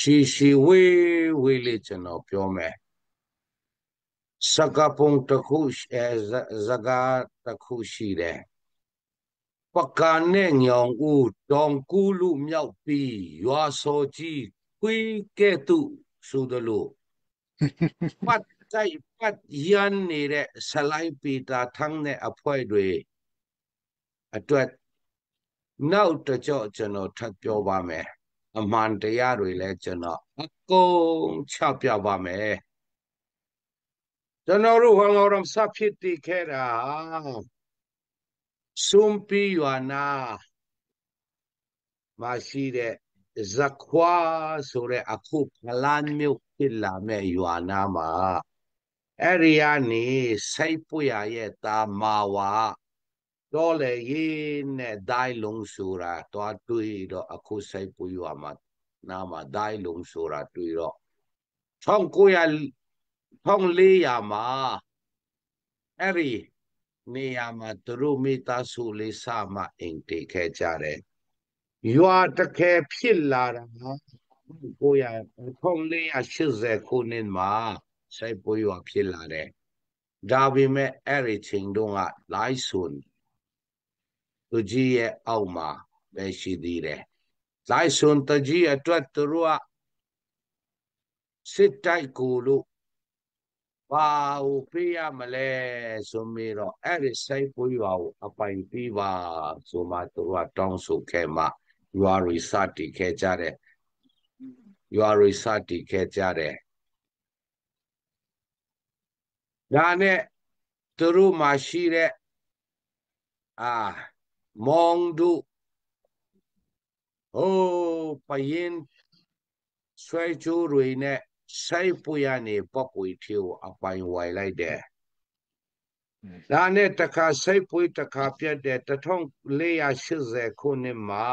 ရှီဝေးဝေးလေးကျွန်တော်ပြောမယ်စကားပုံတစ်ခုစကားတစ်ခုရှိတယ်ပကာနဲ့ညောင်ဦးတောင်ကူးလူမြောက်ပြီးရွာစောကြီးခွေးကဲ့သို့ဆိုသလိုပတ်တိုက်ပတ်ရန်နေတဲ့ဆလိုက်ပီတာထန်းတဲ့အဖွဲတွေအတွက်နောက်တစ်ကြော့ကျွန်တော်ထပ်ပြောပါမယ်အမှန်တရားတွေလည်းကျွန်တော်အကုန်ချပြပါမယ်ကျွန်တော်တို့ဟောင်းတော်စဖြစ်တည်ခဲ့တာစွန်ပီယွာနာမရှိတဲ့ဇခွာဆိုတဲ့အခုဖလန်မြို့ဖြစ်လာမဲ့ယွာနာမှာအဲ့ဒီကနေစိတ်ပွရရဲ့တာမာဝါတော့လေရေးနဲ့ဒိုင်လုံးဆိုတာတွားတွေ့တော့အခုစိတ်ပွယွာမှာနာမှာဒိုင်လုံးဆိုတာတွေ့တော့1400မှာအဲ့ဒီနေရာမှာသူတို့မိသားစုလေးစမှအိမ်တည်ခဲ့ကြတယ်ရွာတကယ်ဖြစ်လာတာ1480ခုနှစ်မှာစိုက်ပွဲရွာဖြစ်လာတယ်ဒါပေမဲ့အဲ့ဒီချိန်တုန်းကလိုက်စွန်သူကြီးရဲ့အောက်မှာပဲရှိသေးတယ်လိုက်စွန်တကြီးအတွက်သူတို့ကစစ်တိုက်ကိုလို့ဘာကိုပေးရမလဲဆိုပြီးတော့အဲ့ဒီစိုက်ပွဲရွာကိုအပိုင်ပေးပါဆိုမှသူတို့ကတောင်းဆိုခဲ့မှရွာရီစတည်ခဲ့ကြတယ်ရွာရီစတည်ခဲ့ကြတယ်ဒါနဲ့သူတို့မှရှိတဲ့မောင်တို့ဟိုပရင်ဆွဲချိုးတွေနဲ့စိုက်ပွရနေပောက်ပွေထီကိုအပိုင်ဝိုင်လိုက်တယ်ဒါနဲ့တခါစိတ်ပွေးတခါပြတ်တဲ့1480ခုနှစ်မှာ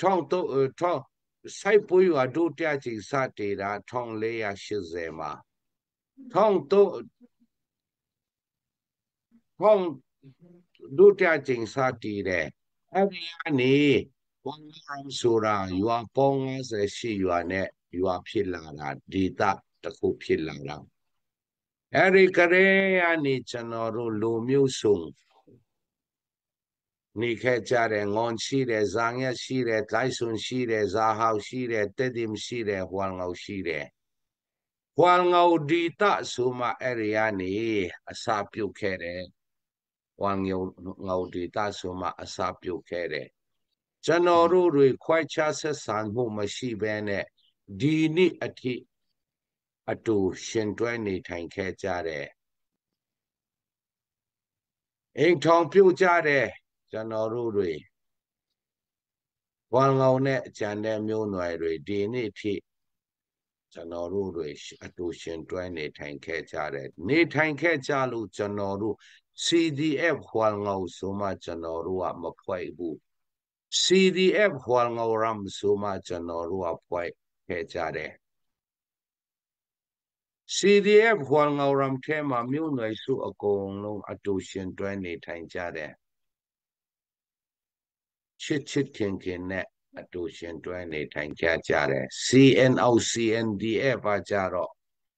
ထောင်းစိုက်ပွေးရွာဒုတိယကြိမ်စတည်တာ1480မှာထောင်းဒုတိယကြိမ်စတည်တယ်အဲ့ဒီကနေဘုံရမ်ဆိုတာရွာပေါင်း58ရွာနဲ့ရွာဖြစ်လာတာဒေသတစ်ခုဖြစ်လာတာအဲ့ဒီကလေးကနေကျွန်တော်တို့လူမျိုးစုံနေခဲ့ကြတယ်ငွန်ရှိတယ်ဇာငက်ရှိတယ်တိုင်းဆွန်ရှိတယ်ဇာဟောက်ရှိတယ်တက်တင်ရှိတယ်ဟွာငေါရှိတယ်ဟွာငေါဒီတဆိုမှအဲ့ဒီကနေအစာပြုတ်ခဲ့တယ်ဟွာငေါဒီတဆိုမှအစာပြုတ်ခဲ့တယ်ကျွန်တော်တို့တွေခွဲခြားဆက်ဆံမှုမရှိဘဲနဲ့ဒီနေ့အထိအတူရှင်တွဲနေထိုင်ခဲ့ကြတယ်အိမ်ထောင်ပြုတ်ကြတယ်ကျွန်တော်တို့တွေဘောင်ကောင်နဲ့ကြံတဲ့မျိုးနွယ်တွေဒီနေ့ထိကျွန်တော်တို့တွေအတူရှင်တွဲနေထိုင်ခဲ့ကြတယ်နေထိုင်ခဲ့ကြလို့ကျွန်တော်တို့ CDF ဟွာငေါဆိုမှကျွန်တော်တို့ကမဖွဲ့ဘူး CDF ဟွာငေါရမ်ဆိုမှကျွန်တော်တို့ကဖွဲ့ခဲ့ကြတယ် CDF ဟွာငေါရမ်ထဲမှာမျိုးနွယ်စုအကုန်လုံးအတူရှင်တွဲနေထိုင်ကြတယ်ချစ်ခင်နဲ့အတူရှင်တွဲနေထိုင်ကြတယ် CNO CNDF ပါကြတော့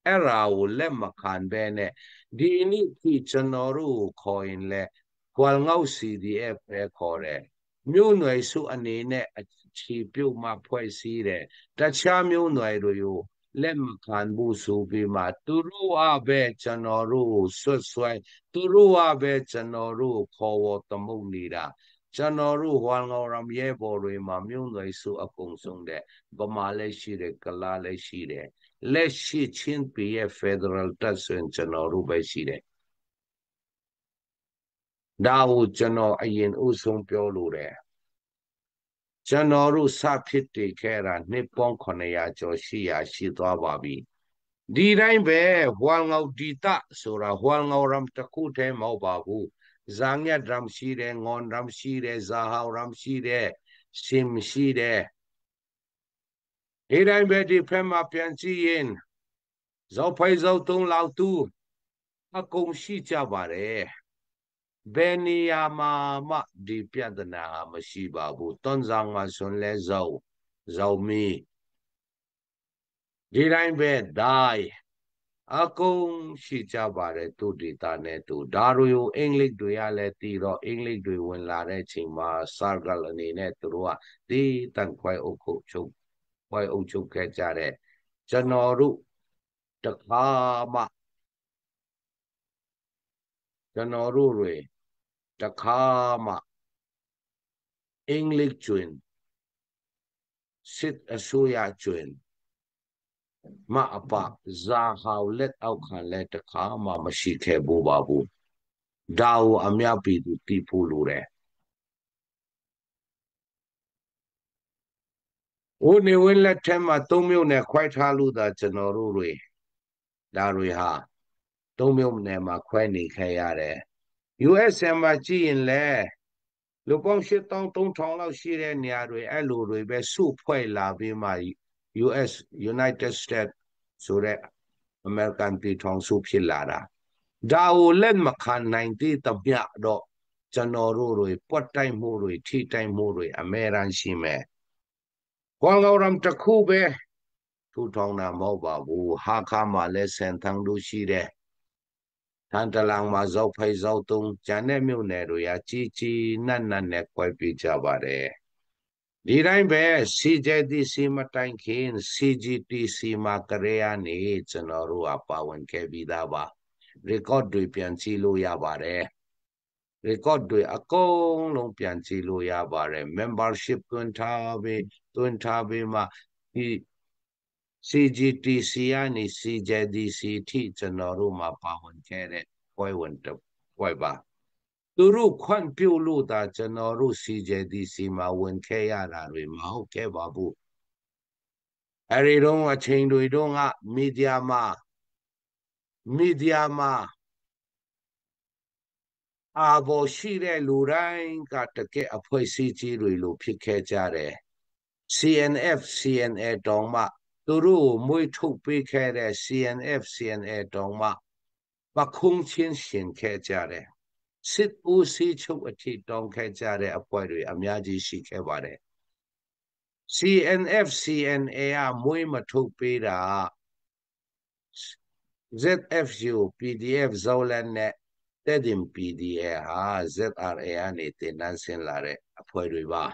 အဲ့ရာကိုလက်မခံဘဲနဲ့ဒီနေ့ဒီကျွန်တော်တို့ခေါ်ရင်လဲကွာငေါ CDF ပဲခေါ်တယ်မြို့နွယ်စုအနေနဲ့အခြေပြုတ်မှဖွဲ့စည်းတယ်တခြားမြို့နွယ်တွေကိုလက်မခံဘူးဆိုပြီးမှသူတို့အပဲကျွန်တော်တို့ဆွဲသူတို့အပဲကျွန်တော်တို့ခေါ်ဝေါ်တမုတ်နေတာကျွန်တော်တို့ဟွာငေါရမ်ရဲဘော်တွေမှာမြို့နွယ်စုအကုန်ဆုံးတဲ့ဗမာလည်းရှိတယ်ကလားလည်းရှိတယ်လက်ရှိချင်းပြည်ရဲ့ Federal တပ်ဆိုရင်ကျွန်တော်တို့ပဲရှိတယ်ဒါကိုကျွန်တော်အရင်ဥဆုံးပြောလို့တယ်ကျွန်တော်တို့စဖြစ်တည်ခဲ့တာနှစ်ပေါင်း900ကျော်800ရှိသွားပါပြီဒီတိုင်းပဲဟွာငေါဒီတဆိုတာဟွာငေါရမ်တစ်ခုတည်းမဟုတ်ပါဘူးဇာငက်ရမ်ရှိတယ်ငွန်ရမ်ရှိတယ်ဇာဟောက်ရမ်ရှိတယ်စင်ရှိတယ်ဒီတိုင်းပဲဒီဖက်မှာပြန်ကြည့်ရင်ဇောက်ဖိုင်ဇောက်သုံးလောက်သူအကုန်ရှိကြပါတယ်ဘယ်နေရာမှာမှဒီပြဿနာမရှိပါဘူးတွန်းဆောင်မှာဆွန်လဲဇောက်မီ ဒီတိုင်းပဲဒိုင်အကုန်ရှိကြပါတယ်သူဒေတာနဲ့သူဒါတွေကိုအင်္ဂလိပ်တွေကလည်းတည်တော့အင်္ဂလိပ်တွေဝင်လာတဲ့ချိန်မှာ circle အနေနဲ့သူတို့ကဒီတန်ခွဲအုပ်ချုပ်ခဲ့ကြတဲ့ကျွန်တော်တို့တခါမှကျွန်တော်တို့တွေတခါမှအင်္ဂလိပ်ကျွင်စစ်အစိုးရကျွင်မအပဇာဟောက်လက်အောက်ခံလက်တခါမှမရှိခဲ့ဘူးပါဘူးဒါကိုအများပြည်သူသိဖို့လိုတယ်ဦးနေဝင်းလက်ထက်မှာ၃မြို့နယ်ခွဲထားလို့သာကျွန်တော်တို့တွေဒါတွေဟာ၃မြို့နယ်မှာခွဲနေခဲ့ရတယ် USM မှာကြည့်ရင်လည်းလူပေါင်း8300လောက်ရှိတဲ့နေရာတွေအဲ့လိုတွေပဲစုဖွဲ့လာပြီးမှ United States ဆိုတဲ့အမေရိကန်ပြည်ထောင်စုဖြစ်လာတာဒါကိုလက်မခံနိုင်သေးသမျှတော့ကျွန်တော်တို့တွေပွတ်တိုက်မှုတွေထိတိုက်မှုတွေအများရန်ရှိမယ်ကွန်ကောရမ်တစ်ခုပဲထူထောင်တာမဟုတ်ပါဘူးဟာခါမှာလည်းစံထန်းလို့ရှိတဲ့ထန်တလန်မှာဇောက်ဖိတ်ဇောက်တုံးကျန်တဲ့မြို့နယ်တွေကကြီးကြီးနတ်နတ်နဲ့ခွဲပြကြပါတယ်ဒီတိုင်းပဲ CJDC မတိုင်ခင် CGTC မှာကရေယာနေကျွန်တော်တို့ကပါဝင်ခဲ့ပြီးသားပါ record တွေပြန်ကြည့်လို့ရပါတယ် record တွေအကုန်လုံးပြန်ကြည့်လို့ရပါတယ် membership တွင်ထားပြီးမှဒီ CGTC ကနေ CJDC ထိကျွန်တော်တို့မှာပါဝင်ခဲ့တဲ့ပွဲဝင်ပွဲပါသူတို့ခွင့်ပြုလို့သာကျွန်တော်တို့ CJDC မှာဝင်ခဲ့ရတာတွေမဟုတ်ခဲ့ပါဘူးအဲဒီတော့အချိန်တွေတော့ကမီဒီယာမှာအာဘော်ရှိတဲ့လူတိုင်းကတကယ်အဖွဲ့အစည်းကြီးတွေလိုဖြစ်ခဲ့ကြတယ် CNF CNA တောင်မှသူတို့မွေးထုတ်ပေးခဲ့တဲ့ CNF CNA တောင်မှပခုံးချင်းရှင်ခဲ့ကြတယ်စစ်ဦးစီးချုပ်အထိတောင်းခဲ့ကြတဲ့အဖွဲ့တွေအများကြီးရှိခဲ့ပါတယ် CNF CNA ကမွေးမထုတ်ပေးတာ ZFU PDF ဇောလန်နဲ့တဲ့တင် PDA ဟာ ZRA ကနေတင်နန်းဆင်းလာတဲ့အဖွဲ့တွေပါ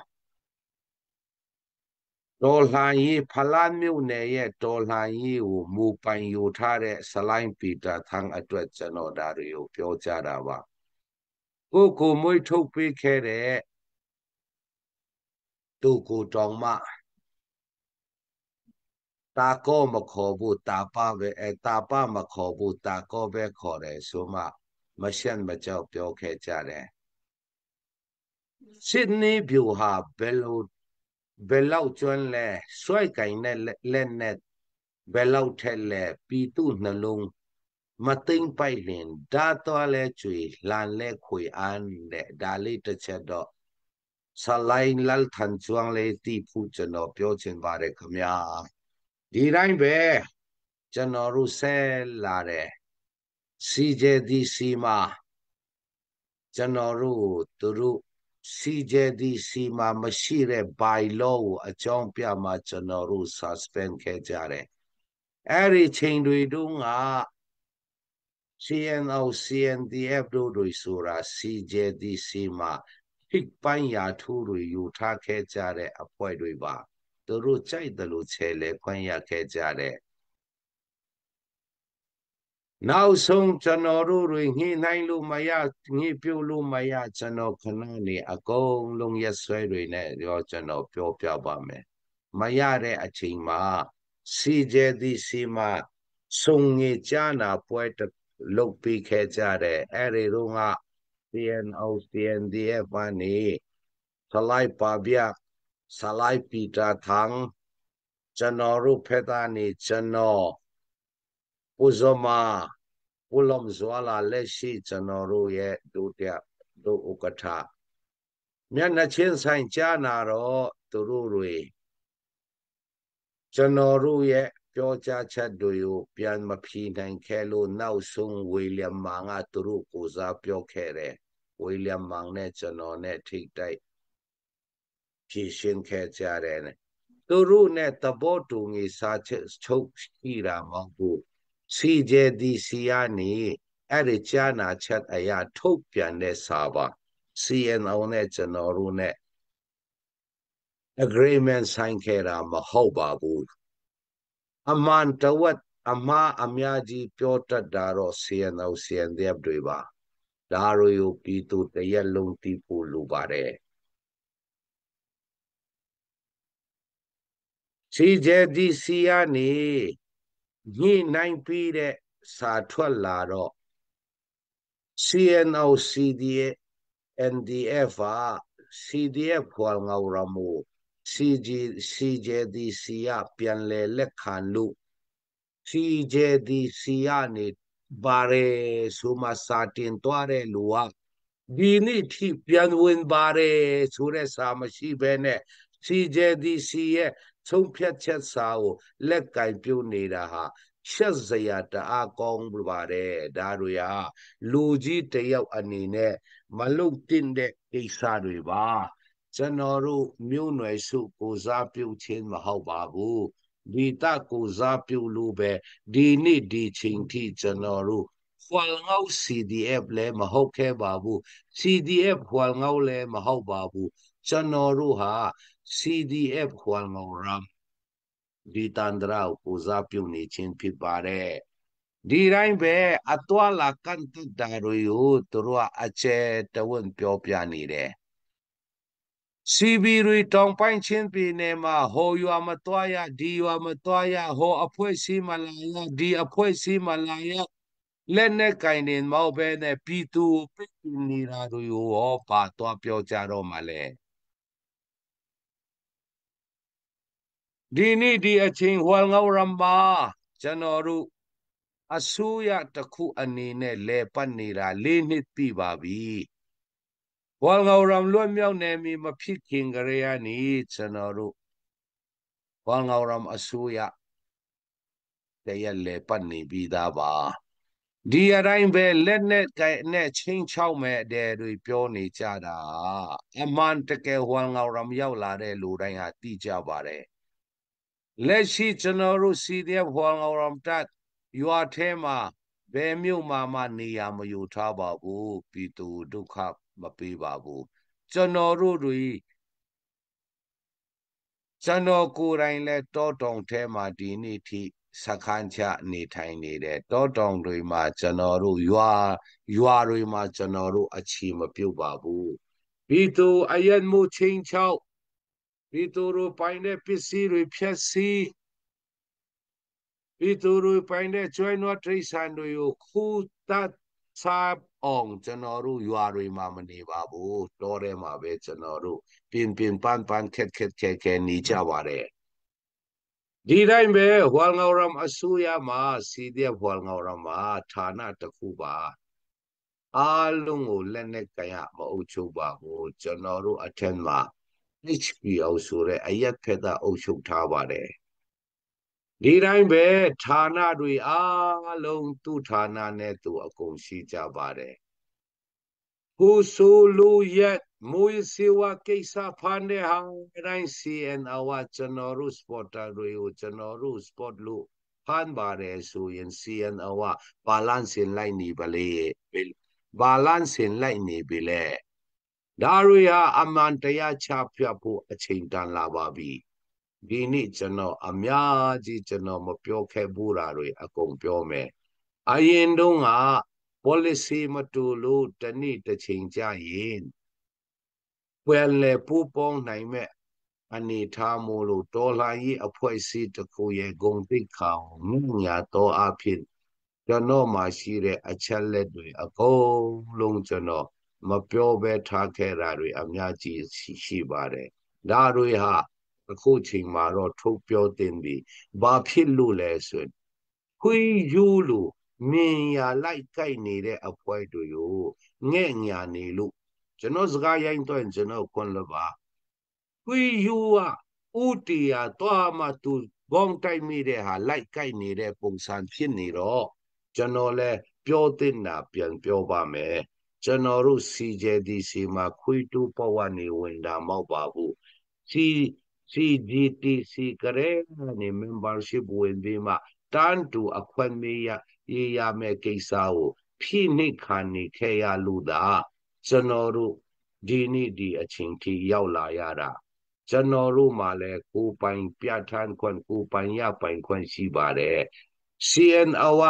တော်လှန်ရေးဖလန်းမြို့နယ်ရဲ့တော်လှန်ရေးကိုမူပိုင်ယူထားတဲ့ဆလိုင်းပီတာထန်းအတွက်ကျွန်တော်ဒါတွေကိုပြောကြတာပါကိုမွေးထုတ်ပေးခဲ့တဲ့သူကိုတောင်မှတာကောမခေါ်ဘူးတာပပဲတာပမခေါ်ဘူးတာကောပဲခေါ်တယ်ဆိုမှမရှက်မကြောက်ပြောခဲ့ကြတယ်စစ်နီးဗျူဟာဘယ်လောက်ကျွမ်းလဲစွဲကင်နဲ့လက်နဲ့ဘယ်လောက်ထက်လဲပြည်သူနှလုံးမသိမ့်ပိုက်လင်ဓာတော်လဲကျွေလန်လဲခွေအန်းတဲ့ဒါလေးတစ်ချက်တော့ဆလိုင်းလတ်ထန်ကျွမ်းလေးတီဖူကျွန်တော်ပြောချင်ပါတယ်ခမညာဒီတိုင်းပဲကျွန်တော်တို့ဆဲလာတယ် CJDC မှာကျွန်တော်တို့သူတို့ CJDC မှာမရှိတဲ့ bylaw ကိုအကြောင်းပြမှကျွန်တော်တို့ suspend ခဲ့ကြတယ်အဲ့ဒီချိန်တွေတုန်းက CNO CNDF တို့တွေဆိုတာ CJDC မှာဖိပိုင်းရာထူးတွေယူထားခဲ့ကြတဲ့အဖွဲ့တွေပါသူတို့ကြိုက်တယ်လို့ချဲလဲခွင့်ရခဲ့ကြတယ်နောက်ဆုံးကျွန်တော်တို့တွေညှိနှိုင်းလို့မရညှိပြုတ်လို့မရကျွန်တော်ခဏနေအကုန်လုံးရက်ဆွဲတွေနဲ့ရောကျွန်တော်ပြောပြပါမယ်မရတဲ့အချိန်မှာ CJDC မှာစုံငေကြားနာပွဲလုပ်ပြီးခဲ့ကြတယ်အဲ့ဒီတော့က CNO CNDF ကနေဆလိုက်ပါဗျဆလိုက်ပီတာထန်းကျွန်တော်တို့ဖက်ကနေကျွန်တော်ဥဇမာဦးလုံးဇွာလာလက်ရှိကျွန်တော်တို့ရဲ့ဒုဥက္ကဋ္ဌမျက်နှာချင်းဆိုင်ကြားနာတော့သူတို့တွေကျွန်တော်တို့ရဲ့ပြောကြားချက်တွေကိုပြန်မဖြေနိုင်ခဲ့လို့နောက်ဆုံးဝီလျံမောင်ကသူတို့ကိုစားပြောခဲ့တယ်ဝီလျံမောင်နဲ့ကျွန်တော်နဲ့ထိတ်တိုက်ဖြေရှင်းခဲ့ကြတယ် သူတို့နဲ့သဘောတူညီစာချုပ်ချုပ်ရှိတာမဟုတ်ဘူး CJDC ကနေအဲ့ဒီကြားနာချက်အရာထုတ်ပြန်တဲ့စာပါ CNO နဲ့ကျွန်တော်တို့နဲ့ agreement ဆိုင်ခဲ့တာမဟုတ်ပါဘူးအမှန်တဝက်အမှားအများကြီးပြောတတ်တာတော့ CNO CNDF တွေပါဒါတွေကိုပြည်သူတရက်လုံးသိဖို့လိုပါတယ် CJDC ကနေညှိနှိုင်းပြီးတဲ့စာထွက်လာတော့ CNO CDF NDF က CDF ခေါ်ငေါရမို့ CJDC ကပြန်လဲလက်ခံလို့ CJDC ကနေပါတယ်ဆိုမှစာတင်သွားတဲ့လူကဒီနေ့ထိပြန်ဝင်ပါတယ်ဆိုတဲ့စာမရှိဘဲနဲ့ CJDC ရဲ့ဆုံးဖြတ်ချက်စာကိုလက်ကင်ပြုတ်နေတာဟာရှက်စရာတအားကောင်းပါတယ်ဒါတွေဟာလူကြီးတယောက်အနေနဲ့မလုံတင်တဲ့ကိစ္စတွေပါကျွန်တော်တို့မြို့နယ်စုကိုစားပြုခြင်းမဟုတ်ပါဘူးဒီတကိုစားပြုလို့ပဲဒီနေ့ဒီချိန်ထိကျွန်တော်တို့ခွာငေါ CDF လည်းမဟုတ်ခဲ့ပါဘူး CDF ခွာငေါလည်းမဟုတ်ပါဘူးကျွန်တော်တို့ဟာ CDF ခွာငေါရမ်ဒီတန္တရာကိုစားပြုနေခြင်းဖြစ်ပါတယ်ဒီတိုင်းပဲအသွာလာကန်တဒါတွေကိုသူတို့ကအကျဲတဝန့်ပြောပြနေတယ်စီဘီရီတောင်ပိုင်းချင်းပြည်နယ်မှာဟိုရွာမသွားရဒီရွာမသွားရဟိုအဖွဲ့စီမလာရဒီအဖွဲ့စီမလာရလက်နဲ့ကင်နေမဟုတ်ပဲနဲ့ပြည်သူပြစ်နေတာတွေကိုဟောပါသွားပြောကြတော့မှလဲဒီနေ့ဒီအချိန်ဟွာငေါရမ်ပါကျွန်တော်တို့အစိုးရတစ်ခုအနေနဲ့လဲပတ်နေတာ၄နှစ်ပြပါပြီဟွာငေါရမ်လွတ်မြောက်နေပြီမဖြစ်ခင်ကလေးကနေကျွန်တော်တို့ဟွာငေါရမ်အစိုးရတရက်လဲပတ်နေပြီးသားပါဒီအတိုင်းပဲလက်နဲ့ကဲနဲ့ချင်းချောက်မဲ့တဲ့တွေပြောနေကြတာအမှန်တကယ်ဟွာငေါရမ်ရောက်လာတဲ့လူတိုင်းဟာသိကြပါတယ်လက်ရှိကျွန်တော်တို့ CDF ဟွာငေါရမ်တပ်ရွာထဲမှာဘယ်မြို့မှာနေရာမယူထားပါဘူးပြည်သူဒုက္ခမပေးပါဘူးကျွန်တော်တို့တွေကျွန်တော်ကိုယ်တိုင်လဲတောတောင်ထဲမှာဒီနေ့ထိစခန်းချနေထိုင်နေတယ်တောတောင်တွေမှာကျွန်တော်တို့ရွာတွေမှာကျွန်တော်တို့အခြေမပြုတ်ပါဘူးပြည်သူအရက်မှုချင်းချောက်ပြည်သူတို့ပိုင်တဲ့ပစ္စည်းတွေဖြတ်စီးပြည်သူတို့ပိုင်တဲ့ကျွဲနွားတိရစ္ဆာန်တွေကိုခုတတ်စားအောင်ကျွန်တော်တို့ရွာတွေမှာမနေပါဘူးတောထဲမှာပဲကျွန်တော်တို့ပင်ပန်းခက်ခဲနေကြပါတယ်ဒီတိုင်းပဲဟွာငေါရမ်အစိုးရမှာစီတဲ့ဟွာငေါရမ်မှာဌာနတစ်ခုပါအားလုံးကိုလက်နဲ့ကင်ရမအုပ်ချုပ်ပါဘူးကျွန်တော်တို့အထက်မှာ HPO ဆိုတဲ့အရက်ဖက်ကအုပ်ချုပ်ထားပါတယ်ဒီတိုင်းပဲဌာနတွေအားလုံးသူ့ဌာနနဲ့သူအကုန်ရှိကြပါတယ်ဟိုဆိုလိုရက်မွေးစေဝကိစ္စဖန်တဲ့ဟာတိုင်း CNR ကျွန်တော်တို့ supporter တွေကိုကျွန်တော်တို့ support လို့ဖန်ပါတယ်ဆိုရင် CNR ဘာလန့်စင်လိုက်နေပါလေဘာလန့်စင်လိုက်နေပြီလေဒါတွေဟာအမှန်တရားချပြဖို့အချိန်တန်လာပါပြီဒီနေ့ကျွန်တော်အများကြီးကျွန်တော်မပြောခဲ့ဘူးတာတွေအကုန်ပြောမယ်အရင်တုန်းက policy မတူလို့တနေ့တစ်ချိန်ကြရင်ွယ်လေပူပေါင်းနိုင်မဲ့အနေထားမို့လို့ဒေါ်လာကြီးအဖွဲ့အစည်းတစ်ခုရဲ့ဂုံတိတ်ခါကိုမြညာတော့အဖြစ်ကျွန်တော်မှရှိတဲ့အချက်လက်တွေအကုန်လုံးကျွန်တော်မပြောဘဲထားခဲ့တာတွေအများကြီးရှိပါတယ်ဒါတွေဟာအခုချိန်မှာတော့ထုတ်ပြောတင်ပြီးဘာဖြစ်လို့လဲဆိုခွေးယူလို့မြင်ရလိုက်ကြိုက်နေတဲ့အဖွဲ့တွေကိုငဲ့ညာနေလို့ကျွန်တော်စကားရိုင်းတော့ကျွန်တော်ခွန်လပါခွေးယူကဥတီယာတော့မှသူဘောင်းတိုက်မိတဲ့ဟာလိုက်ကြိုက်နေတဲ့ပုံစံဖြစ်နေတော့ကျွန်တော်လဲပြောတင်တာပြန်ပြောပါမယ်ကျွန်တော်တို့ CJDC မှာခွေးတူးပေါ်ကနေဝင်တာမဟုတ်ပါဘူး CGTC ကလေးနေ membership ဝင်ပြီးမှတန်းတူအခွင့်ရေးရမယ့်ကိစ္စကိုဖိနှိပ်ခံနေခဲ့ရလို့သာကျွန်တော်တို့ဒီနေ့ဒီအချိန်ထိရောက်လာရတာကျွန်တော်တို့မှလည်းကိုယ်ပိုင်ပြဋ္ဌာန်းခွင့်ကိုယ်ပိုင်ရပိုင်ခွင့်ရှိပါတယ် CNO က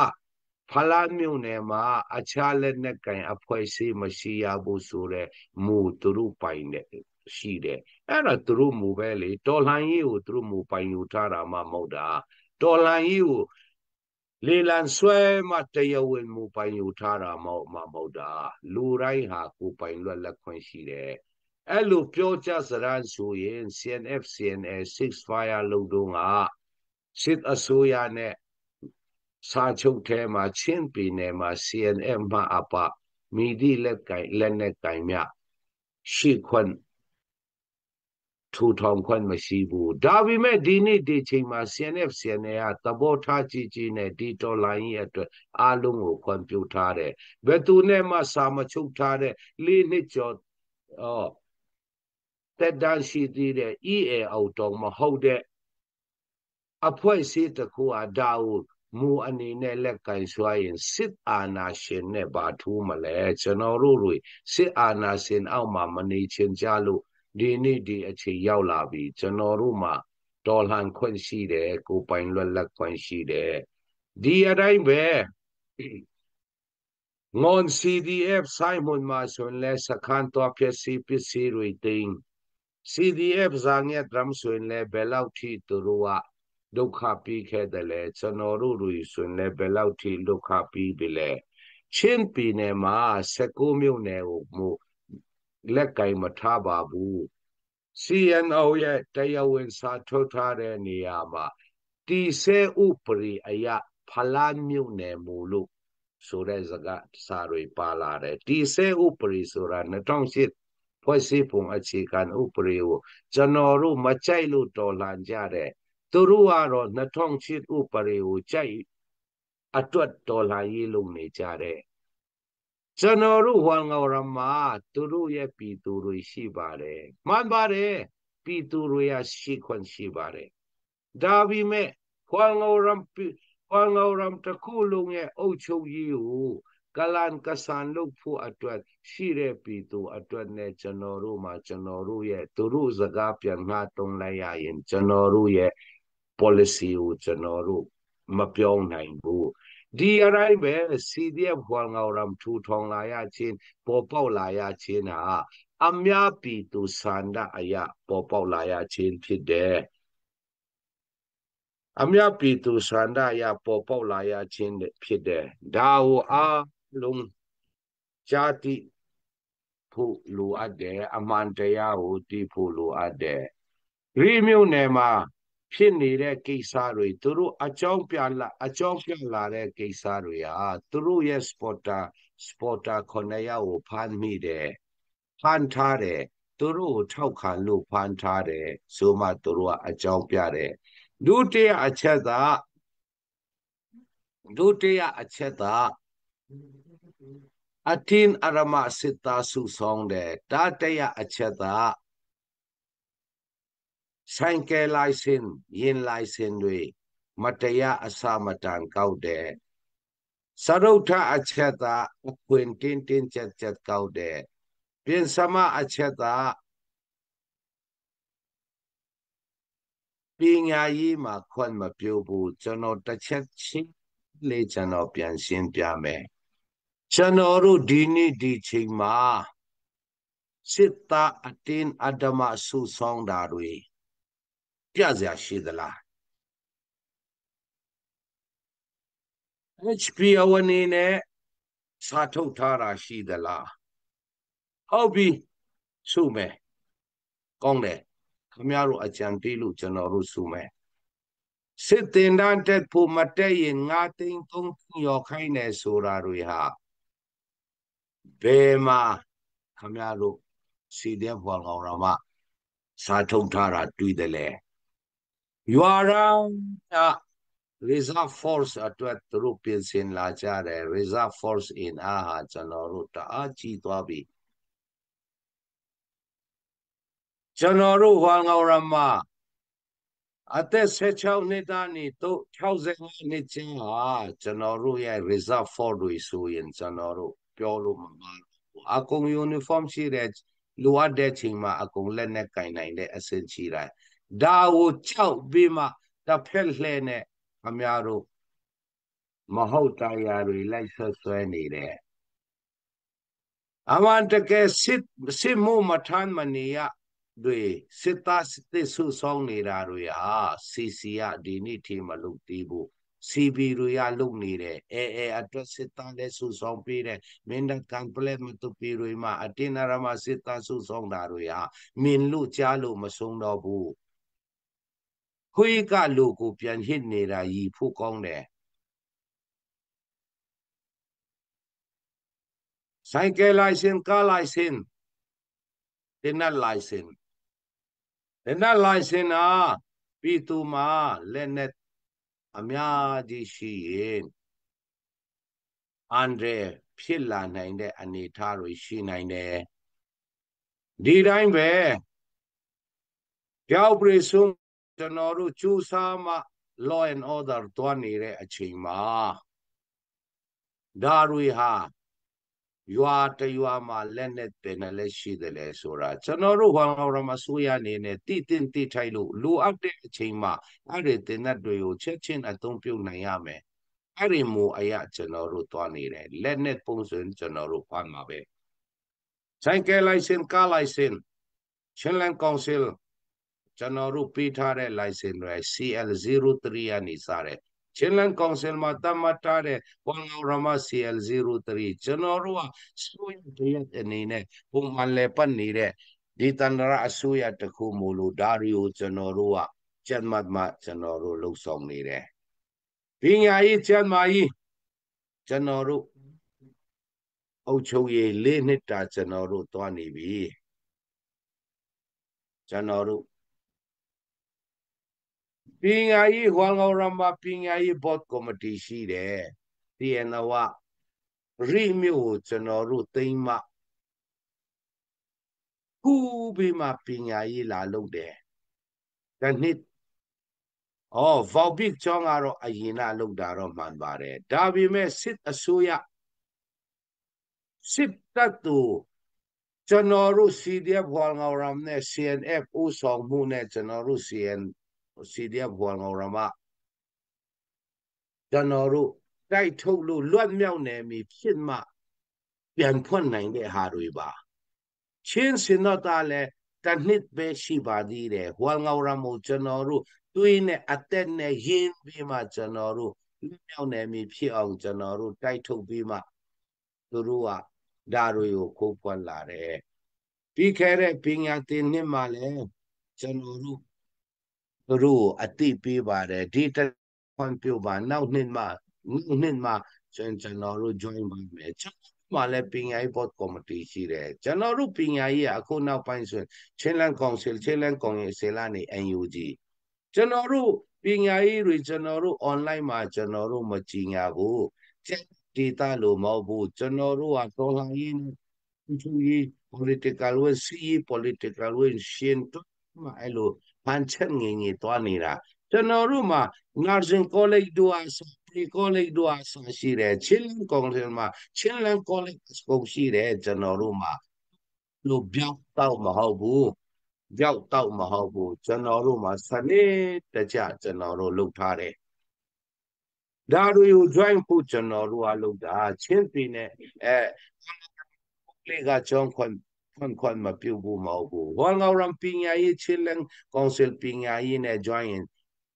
ဖလားမြို့နယ်မှာအခြားလက်နက်ကင်အဖွဲ့အစည်းမရှိရဘူးဆိုတဲ့မူသူတို့ပိုင်တယ်ရှိတယ်အဲ့ဒါသူတို့မူပဲလေတော်လှန်ရေးကိုသူတို့မူပိုင်ယူထားတာမှမဟုတ်တာတော်လှန်ရေးကိုလေလံဆွဲမှတရားဝင်မူပိုင်ယူထားတာမဟုတ်တာလူတိုင်းဟာကိုပိုင်လွတ်လပ်ခွင့်ရှိတယ်အဲ့လိုပြောကြစရန်ဆိုရင် CNF CNA 6 လုပ်တော့ကစစ်အစိုးရနဲ့စာချုပ်ထဲမှာချင်းပြည်နယ်မှာ CNF မှာအပမိဒီလက်နဲ့ကင်မြရှိခွင့်ထူထောင်ခွင့်မရှိဘူးဒါပေမဲ့ဒီနေ့ဒီချိန်မှာ CNF CNA ကသဘောထားကြီးနဲ့ဒီတော်လိုင်းရဲ့အတွက်အားလုံးကိုခွင့်ပြုထားတယ်ဘယ်သူနဲ့မှစာမချုပ်ထားတဲ့၄နှစ်ကျော်တက်တန်းရှိသေးတဲ့ EAO တော့မဟုတ်တဲ့အဖွဲ့အစည်းတစ်ခုအဒါကိုမူအနေနဲ့လက်ကင်ဆွဲရင်စစ်အာဏာရှင်နဲ့ဘာထူးမလဲကျွန်တော်တို့တွေစစ်အာဏာရှင်အောက်မှာမနေချင်ကြလို့ဒီနေ့ဒီအချိန်ရောက်လာပြီကျွန်တော်တို့မှာတော်လှန်ခွင့်ရှိတယ်ကိုပိုင်လွတ်လပ်ခွင့်ရှိတယ်ဒီအတိုင်းပဲငွန် CDF ဆိုင်မွန်မှာဆိုရင်လဲစခန်းတော်ဖြစ်စီပစ္စည်းတွေတင် CDF ဇာငဲ့ဒရမ်ဆိုရင်လဲဘယ်လောက်ထိသူတို့ကဒုက္ခပြီးခဲ့တယ်လေကျွန်တော်တို့တွေဆိုရင်လည်းဘယ်လောက်ထိဒုက္ခပြီးပြီလဲချင်းပြည်နယ်မှာ19မြို့နယ်ကိုမို့လက်ကင်မထားပါဘူး CNO ရဲ့တရားဝင်စာထုတ်ထားတဲ့နေရာမှာတီဆဲဥပရိအယဖလားမြို့နယ်မူလို့ဆိုတဲ့စကားစာတွေပါလာတယ်တီဆဲဥပရိဆိုတာ2008ဖွဲ့စည်းပုံအခြေခံဥပဒေကိုကျွန်တော်တို့မကြိုက်လို့တော်လှန်ကြတယ်သူတို့ကတော့2008ဥပဒေကိုကြိုက်အတွက်တော်လှန်ရေးလုပ်နေကြတယ်ကျွန်တော်တို့ဟောငေါရမှာသူတို့ရဲ့ပြည်သူတွေရှိပါတယ်မှန်ပါတယ်ပြည်သူတွေကရှိခွင့်ရှိပါတယ်ဒါပေမဲ့ဟောငေါရမ်တခုလုံးရဲ့အုပ်ချုပ်ရေးကိုကလန်ကဆန်လုပ်ဖို့အတွက်ရှိတဲ့ပြည်သူအတွက်နဲ့ကျွန်တော်တို့မှာကျွန်တော်တို့ရဲ့သူတို့စကားပြန်နှားတုံးလိုက်ရရင်ကျွန်တော်တို့ရဲ့ policy ကိုကျွန်တော်တို့မပြောနိုင်ဘူးဒီအတိုင်းပဲ CDF ဟောငေါရမ်ထူထောင်လာရချင်းပေါ်ပေါက်လာရချင်းဟာအများပြည်သူစန္ဒအယပေါ်ပေါက်လာရချင်းဖြစ်တယ်အမြပြည်သူစန္ဒအယပေါ်ပေါက်လာရချင်းဖြစ်တယ်ဒါကိုအားလုံးကြားသိဖို့လိုအပ်တယ်အမှန်တရားကိုသိဖို့လိုအပ်တယ်ရီမြို့နယ်မှာဖြစ်နေတဲ့ကိစ္စတွေသူတို့အကြောင်းပြလာတဲ့ကိစ္စတွေဟာသူတို့ရဲ့စပေါ်တာ9ယောက်ကိုဖမ်းမိတယ်ဖမ်းထားတယ်သူတို့ကိုထောက်ခံလို့ဖမ်းထားတယ်ဆိုမှသူတို့ကအကြောင်းပြတယ်ဒုတိယအချက်ကအတင်းအရမစစ်သားစုဆောင်တယ်တတိယအချက်ဆိုင်ကယ်လိုင်စင်ရင်လိုင်စင်တွေမတရားအစမတန်ကောက်တယ်စရုပ်ထအချက်အခွင့်တင်းကြပ်ကောက်တယ်ပြင်စမအချက်ပညာရေးမှာခွင့်မပြုဘူးကျွန်တော်တစ်ချက်ချင်းလေးကျွန်တော်ပြန်ရှင်းပြမယ်ကျွန်တော်တို့ဒီနေ့ဒီချိန်မှာစစ်သားအတင်းအဓမ္မဆုဆောင်တာတွေပြစရာရှိသလား HPO အနေနဲ့စာထုတ်ထားတာရှိသလားဟုတ်ပြီစုမယ်ကောင်းတယ်ခင်ဗျားတို့အကြံပေးလို့ကျွန်တော်တို့စုမယ်စစ်တင်တန်းတက်ဖို့မတက်ရင်9သိန်း3သိန်းရောခိုင်းတယ်ဆိုတာတွေဟာဘယ်မှာခင်ဗျားတို့စီတဲ့ဘော်ကောင်ရမစာထုတ်ထားတာတွေ့တယ်လေရွာရန်reserve force အတွက်သူတို့ပြင်ဆင်လာကြတယ် reserve force in အားဟာကျွန်တော်တို့တအားကြီးသွားပြီကျွန်တော်တို့ဟောငေါရမ အသက်16နှစ်သားနေတော့65နှစ်ချင်းဟာကျွန်တော်တို့ရဲ့ reserve force တွေဆိုရင်ကျွန်တော်တို့ပြောလို့မမှားဘူးအကုန် uniform ရှိတဲ့လိုအပ်တဲ့ချိန်မှာအကုန်လက်နဲ့ကင်နိုင်တဲ့အဆင့်ရှိတိုင်းဒါကိုကြောက်ပြီးမှတစ်ဖက်လှဲ့နဲ့အများတို့မဟုတ်တရားတွေလိုက်ဆွဲနေတယ်အမှန်တကယ်စစ်မှုမထမ်းမနေရတွေစစ်သားစစ်ဆုဆောင်နေတာတွေဟာစီစီရဒီနေ့ထိမလုပ်သေးဘူးစီဘီတွေရလုပ်နေတယ်အဲအတွက်စစ်သားလည်းဆုဆောင်ပေးတယ်မင်းတပ်ကံပလက်မတူပီတွေမှာအတင်းအရမစစ်သားဆုဆောင်တာတွေဟာမင်းလို့ကြားလို့မဆုံးတော့ဘူးခွေးကလူကိုပြန်ဟစ်နေတာရီဖို့ကောင်းတယ်ဆိုင်ကယ်လိုင်စင်ကားလိုင်စင်တင်နတ်လိုင်စင်တင်နတ်လိုင်စင်ဟာပြည်သူမှာလက်နဲ့အများကြီးရှိရင်အန်ဒရဖြစ်လာနိုင်တဲ့အနေအထားတွေရှိနိုင်တယ်ဒီတိုင်းပဲကြောက်ပရိစုံကျွန်တော်တို့စူးစမ်းမှ law and order တွားနေတဲ့အချိန်မှာဒါတွေဟာရွာတရွာမှာလက်နဲ့တင်တယ်လည်းရှိတယ်လေဆိုတာကျွန်တော်တို့ဘာလို့မဆိုရနေနဲ့တိတင်တိထိုက်လို့လိုအပ်တဲ့အချိန်မှာအဲ့ဒီတင်တဲ့တွေကိုချက်ချင်းအသုံးပြုနိုင်ရမယ်အဲ့ဒီမို့အရာကျွန်တော်တို့တွားနေတယ်လက်နဲ့ပုံစံကျွန်တော်တို့ဖတ်မှာပဲဆိုင်ကယ်လိုင်စင်ကားလိုင်စင်ချင်းလန်ကောင်စီကျွန်တော်တို့ပေးထားတဲ့ license တွေ CL03 ကနေစတယ်ချင်းလန်ကောင်စီမှာတမတ်ထားတဲ့ဝန်ငေါရမ CL03 ကျွန်တော်တို့ကစိုးရတဲ့အနေနဲ့ပုံမှန်လည်းပတ်နေတဲ့ဒီတန္တရာအစိုးရတခုမို့လို့ဒါတွေကိုကျွန်တော်တို့ကကျက်မှတ်မှကျွန်တော်တို့လှုပ်ဆောင်နေတယ်ပညာရေးကျမ်းမာရေးကျွန်တော်တို့အုပ်ချုပ်ရေး၄နှစ်တာကျွန်တော်တို့တွားနေပြီကျွန်တော်တို့ပညာရေးဟောင်းတော်မှာပညာရေး board committee ရှိတယ်ဒီအနဝရိမျိုးကိုကျွန်တော်တို့သိမ့်မှခုပြီးမှပညာရေးလာလုပ်တယ်တနှစ်ဗောက်ဘစ်ကျောင်းကတော့အရင်ကလုပ်တာတော့မှန်ပါတယ်ဒါပေမဲ့စစ်အစိုးရစစ်တပ်သူကျွန်တော်တို့ CDF ဟောင်းတော်နဲ့ CNF ဦးဆောင်မှုနဲ့ကျွန်တော်တို့ CDF ဟောင်းတော်မှာကျွန်တော်တို့တိုက်ထုတ်လို့လွတ်မြောက်နေပြီဖြစ်မှပြန်ဖွင့်နိုင်တဲ့ဟာတွေပါချင်းစင်တော့တာလဲတနှစ်ပဲရှိပါသေးတယ်ဟွာငေါရမို့ကျွန်တော်တို့တွေးနဲ့အသက်နဲ့ရင်းပြီးမှကျွန်တော်တို့လွတ်မြောက်နေပြီဖြစ်အောင်ကျွန်တော်တို့တိုက်ထုတ်ပြီးမှသူတို့ကဒါတွေကိုခိုးဖွင့်လာတယ်ပြီးခဲ့တဲ့ပညာသင်နှစ်မှာလဲကျွန်တော်တို့သူတို့အသိပေးပါတယ်ဒီတခွင့်ပြုပါနောက်နှစ်မှာကျွန်တော်တို့ join ပါမယ်ကျွန်တော်မှလည်းပညာရေး board committee ရှိတယ်ကျွန်တော်တို့ပညာရေးအခုနောက်ပိုင်းဆိုချင်းလန်ကောင်စီချင်းလန်ကောင်စီလာနေ NUG ကျွန်တော်တို့ပညာရေးတွေကျွန်တော်တို့ online မှာကျွန်တော်တို့မကြည်ညာဘူး data လို့မဟုတ်ဘူးကျွန်တော်တို့ကတော်လှန်ရေးသူရေး political ဝင်စီ political ဝင်ရှင်းတော့မှအဲ့လိုဖန်ချက်ငင်တွားနေတာကျွန်တော်တို့မှာ nursing college တို့အစ pre college တို့အစရှိတယ်ချင်းလန်ကောင်စီမှာချင်းလန် college ကိုရှိတယ်ကျွန်တော်တို့မှာလို့ပြောက်တော့မဟုတ်ဘူးပြောက်တော့မဟုတ်ဘူးကျွန်တော်တို့မှာစနစ်တကျကျွန်တော်တို့လုပ်ထားတယ်ဒါတွေကို join ဖို့ကျွန်တော်တို့ကလုပ်တာချင်းပြည်နဲ့လေကကြောင်းခွန်မပြုတ်ဘူးမဟုတ်ဘူးဟောငေါရံပညာရေးချင်းလန်ကောင်စီပညာရေးနဲ့ join ရင်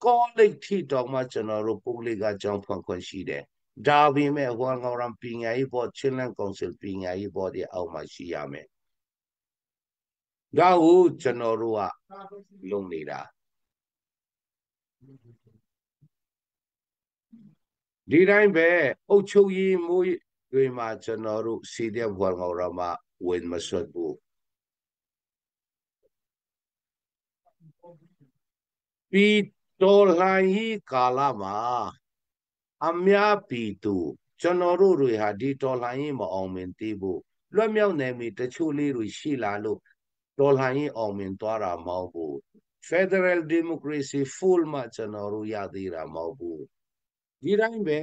college ထိတော့မှကျွန်တော်တို့ပုဂ္ဂလိကကြောင်းခွန်ရှိတယ်ဒါပေမဲ့ဟောငေါရံပညာရေးပေါ်ချင်းလန်ကောင်စီပညာရေးပေါ်ဒီအောက်မှာရှိရမယ်ဒါကိုကျွန်တော်တို့ကလုပ်နေတာဒီတိုင်းပဲအုတ်ချုပ်ရေးမိုးတွေမှာကျွန်တော်တို့ CDF ဟောငေါရမှာဝင်မဆွတ်ဘူးပြီးတော်လှန်ရေးကာလမှာအများပြည်သူကျွန်တော်တို့တွေဟာဒီတော်လှန်ရေးမအောင်မြင်သေးဘူးလွတ်မြောက်နေပြီတချို့လေးတွေရှိလာလို့တော်လှန်ရေးအောင်မြင်သွားတာမဟုတ်ဘူး Federal Democracy full မှကျွန်တော်တို့ရသေးတာမဟုတ်ဘူးဒီတိုင်းပဲ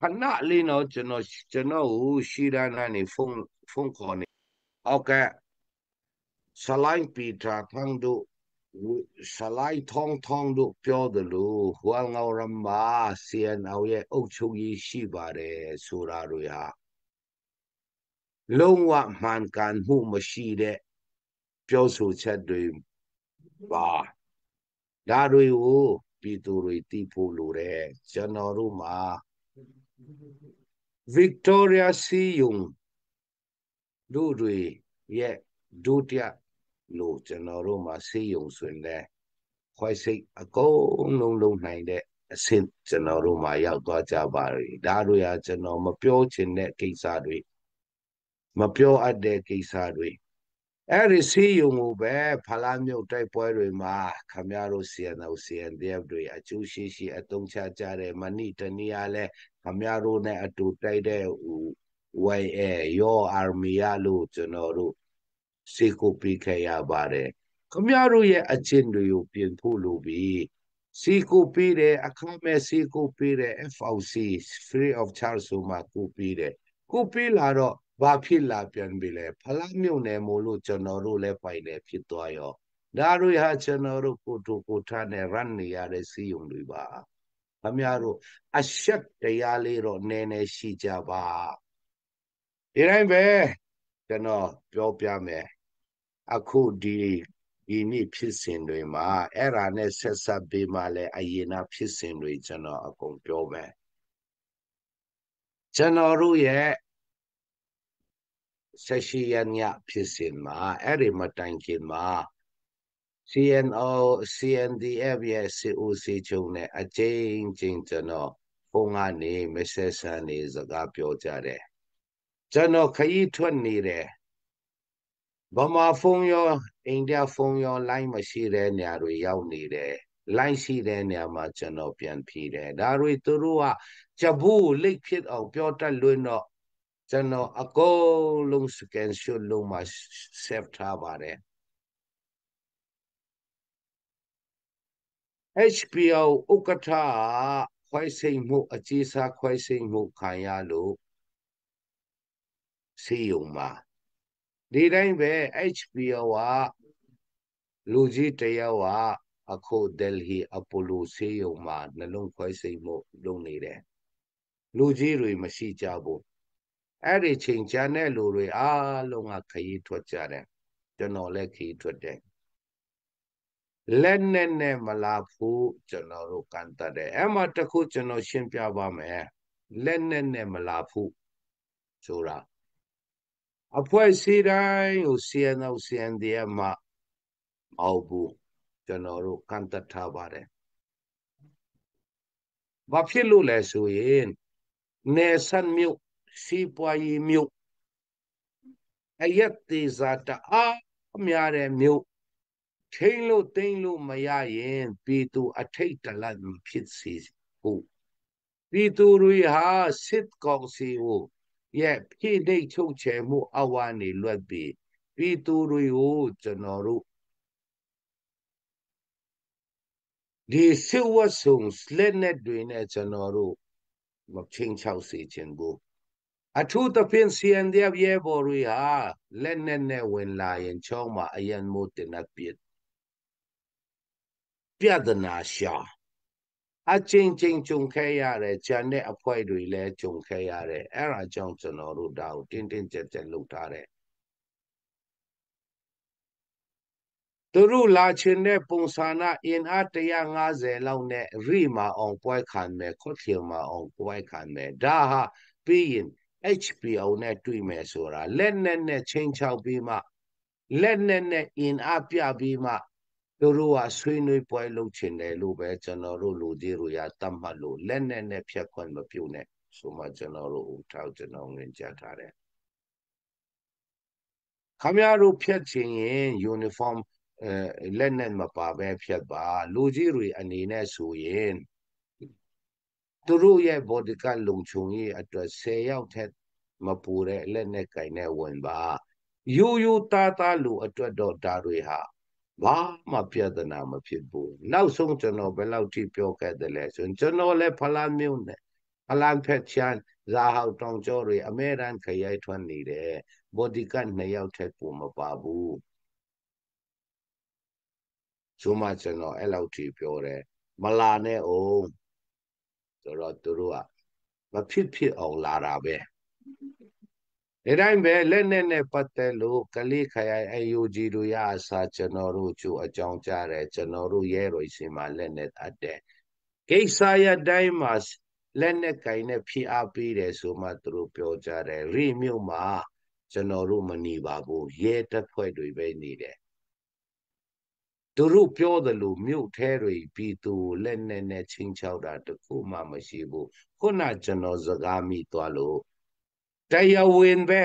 ခဏလေးတော့ကျွန်တော်ကိုရှိရနာနေဖုန်းခေါ်နေဟုတ်ကဲ့ဆလိုင်းပီတာထန်းတို့ဆလိုင်းထောင်းတို့ပြောတယ်လို့ဟွာငေါရမ CNO ရဲ့အုပ်ချုပ်ရေးရှိပါတယ်ဆိုတာတွေဟာလုံးဝမှန်ကန်မှုမရှိတဲ့ပြောဆိုချက်တွေပါဒါတွေကိုပြည်သူတွေသိဖို့လိုတယ်ကျွန်တော်တို့မှာ Victoria စီယုံတို့တွေရဲ့ဒုတိယလို့ကျွန်တော်တို့မှာစီယုံဆိုရင်လည်းခွိုက်စိတ်အကုန်လုံးလုံးနိုင်တဲ့အဆင့်ကျွန်တော်တို့မှာရောက်သွားကြပါပြီဒါတွေဟာကျွန်တော်မပြောချင်တဲ့ကိစ္စတွေမပြောအပ်တဲ့ကိစ္စတွေအဲ့ဒီစီယုံကိုပဲဖလားမြုပ်တိုက်ပွဲတွေမှာခမရတို့ CNO CNDF တွေအကျိုးရှိအတုံးချကြတဲ့မဏိတနည်းအားလဲခမရတို့နဲ့အတူတိုက်တဲ့ YA ရော Army ရလို့ကျွန်တော်တို့စေကိုပေးခဲ့ရပါတယ်ခမရတို့ရဲ့အချင်းတွေကိုပြင်ဖို့လိုပြီးစီကိုပေးတယ်အခမဲ့စီကိုပေးတယ် FOC free of charge ဆိုမှကိုပေးတယ်ကိုပေးလာတော့ဘာဖြစ်လာပြန်ပြီလဲဖလားမြုပ်နေမို့လို့ကျွန်တော်တို့လည်းပိုင်တယ်ဖြစ်သွားရောဒါတို့ဟာကျွန်တော်တို့ကိုတူကိုထားနဲ့ run နေရတဲ့စီယုံတွေပါခမရတို့အဆက်တရားလေးတော့နည်းနည်းရှိကြပါဒီတိုင်းပဲကျွန်တော်ပြောပြမယ်အခုဒီနေ့ဖြစ်စဉ်တွေမှာအဲ့ဒါနဲ့ဆက်ဆက်ပေးမှလည်းအရင်ကဖြစ်စဉ်တွေကျွန်တော်အကုန်ပြောမယ်ကျွန်တော်တို့ရဲ့18ရက်ညဖြစ်စဉ်မှာအဲ့ဒီမတိုင်ခင်မှာ CNO CNDF ရဲ့ COC ချုပ်နဲ့အကျဉ်းကျွန်တော်ဖုန်းကနေ message နေစကားပြောကြတယ်ကျွန်တော်ခရီးထွက်နေတယ်ဗမာဖုန်းရောအိန္ဒိယဖုန်းရောလိုင်းမရှိတဲ့နေရာတွေရောက်နေတယ်လိုင်းရှိတဲ့နေရာမှာကျွန်တော်ပြန်ဖြေတယ်ဒါတွေသူတို့ကကြဘူးလိတ်ဖြစ်အောင်ပြောတတ်လွန်းတော့ကျွန်တော်အကုန်လုံး scan shot လုံးမှာ save ထားပါတယ် HPO ဥက္ကဋ္ဌခွိုက်စိတ်မှုအကြီးစားခွိုက်စိတ်မှုခံရလို့စီယုံမှာဒီတိုင်းပဲ HPO ကလူကြီးတယောက်အခု Delhi Apollo ဆေးရုံမှာနှလုံးခွိုက်စိတ်မှုလုပ်နေတယ်လူကြီးတွေမရှိကြဘူးအဲ့ဒီချိန်ကျန်တဲ့လူတွေအားလုံးကခရီးထွက်ကြတယ်ကျွန်တော်လည်းခရီးထွက်တယ်လက်နဲ့မလာဘူးကျွန်တော်တို့ကန်တတ်တယ်အဲ့မှာတခုကျွန်တော်ရှင်းပြပါမယ်လက်နဲ့မလာဘူးဆိုတာအဖွဲ့အစည်းတိုင်းကို CNO CNDF မှာမဟုတ်ဘူးကျွန်တော်တို့ကန်တတ်ထားပါတယ်ဘာဖြစ်လို့လဲဆိုရင်နေဆန်မြို့စီပွားရေးမြို့အရက်သေးစားတအားများတဲ့မြို့ချိန်လို့တိမ့်လို့မရရင်ပြည်သူအထိတ်တလန့်ဖြစ်စေဖို့ပြည်သူတွေဟာစစ်ကောင်စီကိုရဲ့ဖြည့်ဒိတ်ချုပ်ချယ်မှုအဝါနေလွတ်ပြီးပြည်သူတွေကိုကျွန်တော်တို့ဒီစစ်ဝတ်ဆုံလက်နဲ့တွေနဲ့ကျွန်တော်တို့မချင်းချောက်စေချင်ဘူးအထူးသဖြင့် CNDF ရဲဘော်တွေဟာလက်နဲ့ဝင်လာရင်ချောင်းမှာအရန်မို့တင်အပြစ်ပြဒနာရှာအချင်းကြုံခဲ့ရတယ်ဂျန်တဲ့အဖွဲ့တွေလည်းကြုံခဲ့ရတယ်အဲ့ဒါကြောင့်ကျွန်တော်တို့ဒါကိုတင်းကြပ်လုပ်ထားတယ်သူတို့လာချင်တဲ့ပုံစံအင်အား150လောက်နဲ့ရိမာအောင်ပွဲခံမယ်ခွတ်ချင်မာအောင်ပွဲခံမယ်ဒါဟာပြီးရင် HPO နဲ့တွေ့မယ်ဆိုတာလက်နဲ့ချင်းချောက်ပြီးမှလက်နဲ့အင်အားပြပြီးမှသူတို့ကဆွေးနွေးပွဲလုပ်ချင်တယ်လို့ပဲကျွန်တော်တို့လူကြီးတို့ရတတ်မှတ်လို့လက်နဲ့ဖြတ်ခွင့်မပြုနဲ့ဆိုမှကျွန်တော်တို့ဦးထောက်ကျွန်တော်ငင်ကြထားတယ်ခမရတို့ဖြတ်ချင်ရင် uniform လက်နဲ့မပါပဲဖြတ်ပါလူကြီးတွေအနေနဲ့ဆိုရင်သူတို့ရဲ့ bodyguard လုံခြုံရေးအတွက်10ယောက်ထက်မပူတဲ့လက်နဲ့ကင်နဲ့ဝင်ပါ ရိုးရိုးသားသားလူအတွက်တော့ဒါတွေဟာဘာမှပြဿနာမဖြစ်ဘူးနောက်ဆုံးကျွန်တော်ဘယ်လောက်ထိပြောခဲ့တယ်လဲဆိုရင်ကျွန်တော်လည်းဖလန်းမျိုးနဲ့ဖလန်းဖက်ချမ်းဇာဟောက်တောင်ကျော်တွေအမဲရန်ခရိုက်ထွက်နေတယ်ဘော်ဒီကတ်2ယောက်ထက်ပိုမပါဘူးဆိုမှကျွန်တော်အဲ့လောက်ထိပြောတယ်မလာနဲ့အောင်ဆိုတော့သူတို့ကမဖြစ်အောင်လာတာပဲဒီတိုင်းပဲလက်နဲ့ပတ်သက်လို့ကလေးခရိုင်အယူဂျီတို့ရအစားကျွန်တော်တို့ကျိုးအကြောင်းကြားတယ်ကျွန်တော်တို့ရဲတော်စီမှာလက်နဲ့အပ်တယ်ကိစ္စရတိုင်းမှာလက်နဲ့ကင်နဲ့ဖိအားပေးတယ်ဆိုမှသူတို့ပြောကြတယ်ရိမြို့မှာကျွန်တော်တို့မနေပါဘူးရဲတပ်ဖွဲ့တွေပဲနေတယ်သူတို့ပြောတယ်လို့မြို့ထဲတွေပြည်သူလက်နဲ့ချင်းချောက်တာတခုမှမရှိဘူးခုနကျွန်တော်စကားမိသွားလို့တရားဝင်ပဲ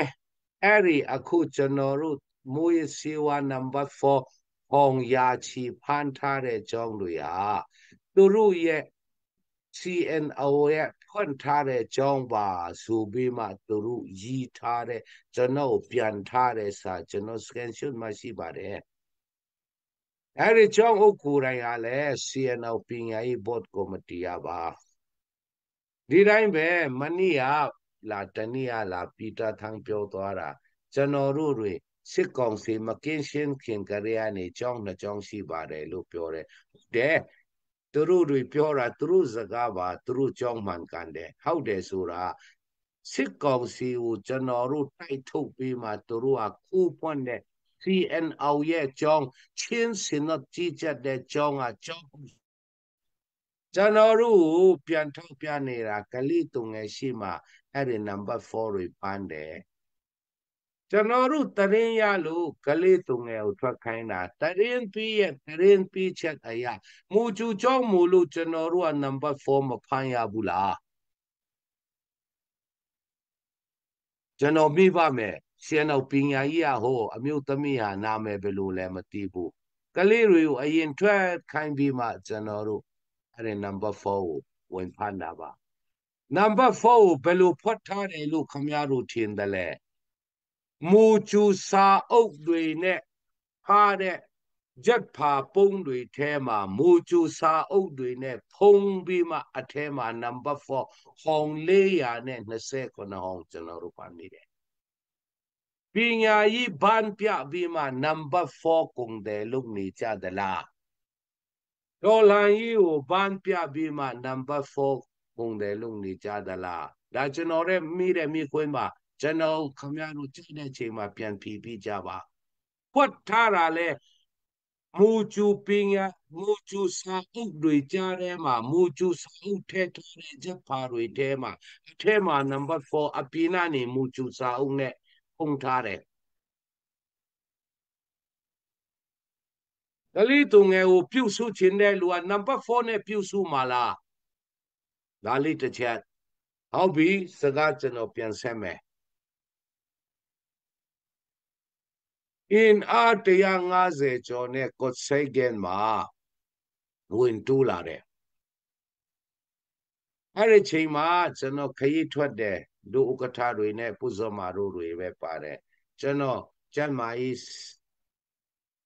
အဲ့ဒီအခုကျွန်တော်တို့မွေးစီဝါနံပါတ်4ဟောင်ယာချီဖန်ထားတဲ့ကျောင်းတွေဟာသူတို့ရဲ့ CNO ရဲ့ဖွင့်ထားတဲ့ကျောင်းပါဆိုပြီးမှသူတို့ရည်ထားတဲ့ကျွန်တော်ပြန်ထားတဲ့စာကျွန်တော် screenshot မှရှိပါတယ်အဲ့ဒီကျောင်းအုပ်ကိုယ်တိုင်ကလည်း CNO ပညာရေး board committee ရပါဒီတိုင်းပဲမနေ့ကလာတနေ့ကလာပီတာထန်းပြောသွားတာကျွန်တော်တို့တွေစစ်ကောင်စီမကင်းရှင်းခင်ကလေးကနေကျောင်း2ကျောင်းရှိပါတယ်လို့ပြောတယ်တဲ့သူတို့တွေပြောတာသူတို့စကားပါသူတို့ကျောင်းမှန်ကန်တယ်ဟုတ်တယ်ဆိုတာစစ်ကောင်စီကိုကျွန်တော်တို့တိုက်ထုတ်ပြီးမှသူတို့ကခုပွင့်တဲ့ CNO ရဲ့ကျောင်းချင်းစင်တ်ကြီးကြတဲ့ကျောင်းကကျောင်းကျွန်တော်တို့ပြန်ထောက်ပြနေတာကလေးတုံငယ်ရှိမှအဲ့ဒီ number 4တွေပန်းတယ်ကျွန်တော်တို့တရင်ရလို့ကလေးတုံငယ်ကိုထွက်ခိုင်းတာတရင်ပြီးရဲ့တရင်ပြီးချက်အရာမူကျူကျောင်းမူလို့ကျွန်တော်တို့က number 4မဖမ်းရဘူးလားကျွန်တော်ပြပါမယ်ရှင်တော်ပညာကြီးဟိုအမျိုးသမီးဟာနာမည်ဘယ်လိုလဲမသိဘူးကလေးတွေကိုအရင်ထွက်ခိုင်းပြီးမှကျွန်တော်တို့အဲ့ဒီ number 4ကိုဝင်ဖမ်းတာပါ number 4ကိုဘယ်လိုဖွက်ထားတယ်လို့ခင်ဗျားတို့ထင်တယ်လဲမူကျူစာအုပ်တွေနဲ့ထားတဲ့ဂျက်ဖာပုံးတွေထဲမှာမူကျူစာအုပ်တွေနဲ့ဖုံးပြီးမှအထဲမှာ number 4ဟောင်း429ဟောင်းကျွန်တော်တို့ပါနေတယ်ပညာရေးဘန်းပြပြီးမှ number 4ကုန်တယ်လို့နေကြသလားတော်လန်ကြီးကိုဘန်းပြပြီးမှ number 4ကုန်တယ်လို့နေကြသလားဒါကျွန်တော်ရဲ့မိတဲ့မိခွင်းမှာကျွန်တော်ခင်ဗျားတို့ကြည့်တဲ့ချိန်မှာပြန်ဖြီးပြီးကြပါဖွက်ထားတာလဲမူကျူပညာမူကျူစာအုပ်တွေကြားထဲမှာမူကျူစာအုပ်ထဲထားတဲ့ချက်ပါတွေထဲမှာအထဲမှာ number 4အပြင်ကနေမူကျူစာအုပ်နဲ့ပုံထားတယ်ကလေးသူငယ်ကိုပြုစုခြင်းတဲ့လူက number 4နဲ့ပြုစုမှာလားဒါလေးတစ်ချက်ဟုတ်ပြီစကားကျွန်တော်ပြန်ဆက်မယ်အင်အား150ကျော်နဲ့ကော့ဆိတ်ကဲမှာဝင်တူးလာတယ်အဲ့ဒီချိန်မှာကျွန်တော်ခရီးထွက်တယ်ဒုဥက္ကဋ္ဌတွေနဲ့ပုဇောမာတို့တွေပဲပါတယ်ကျွန်တော်ကျမ်းမာရေး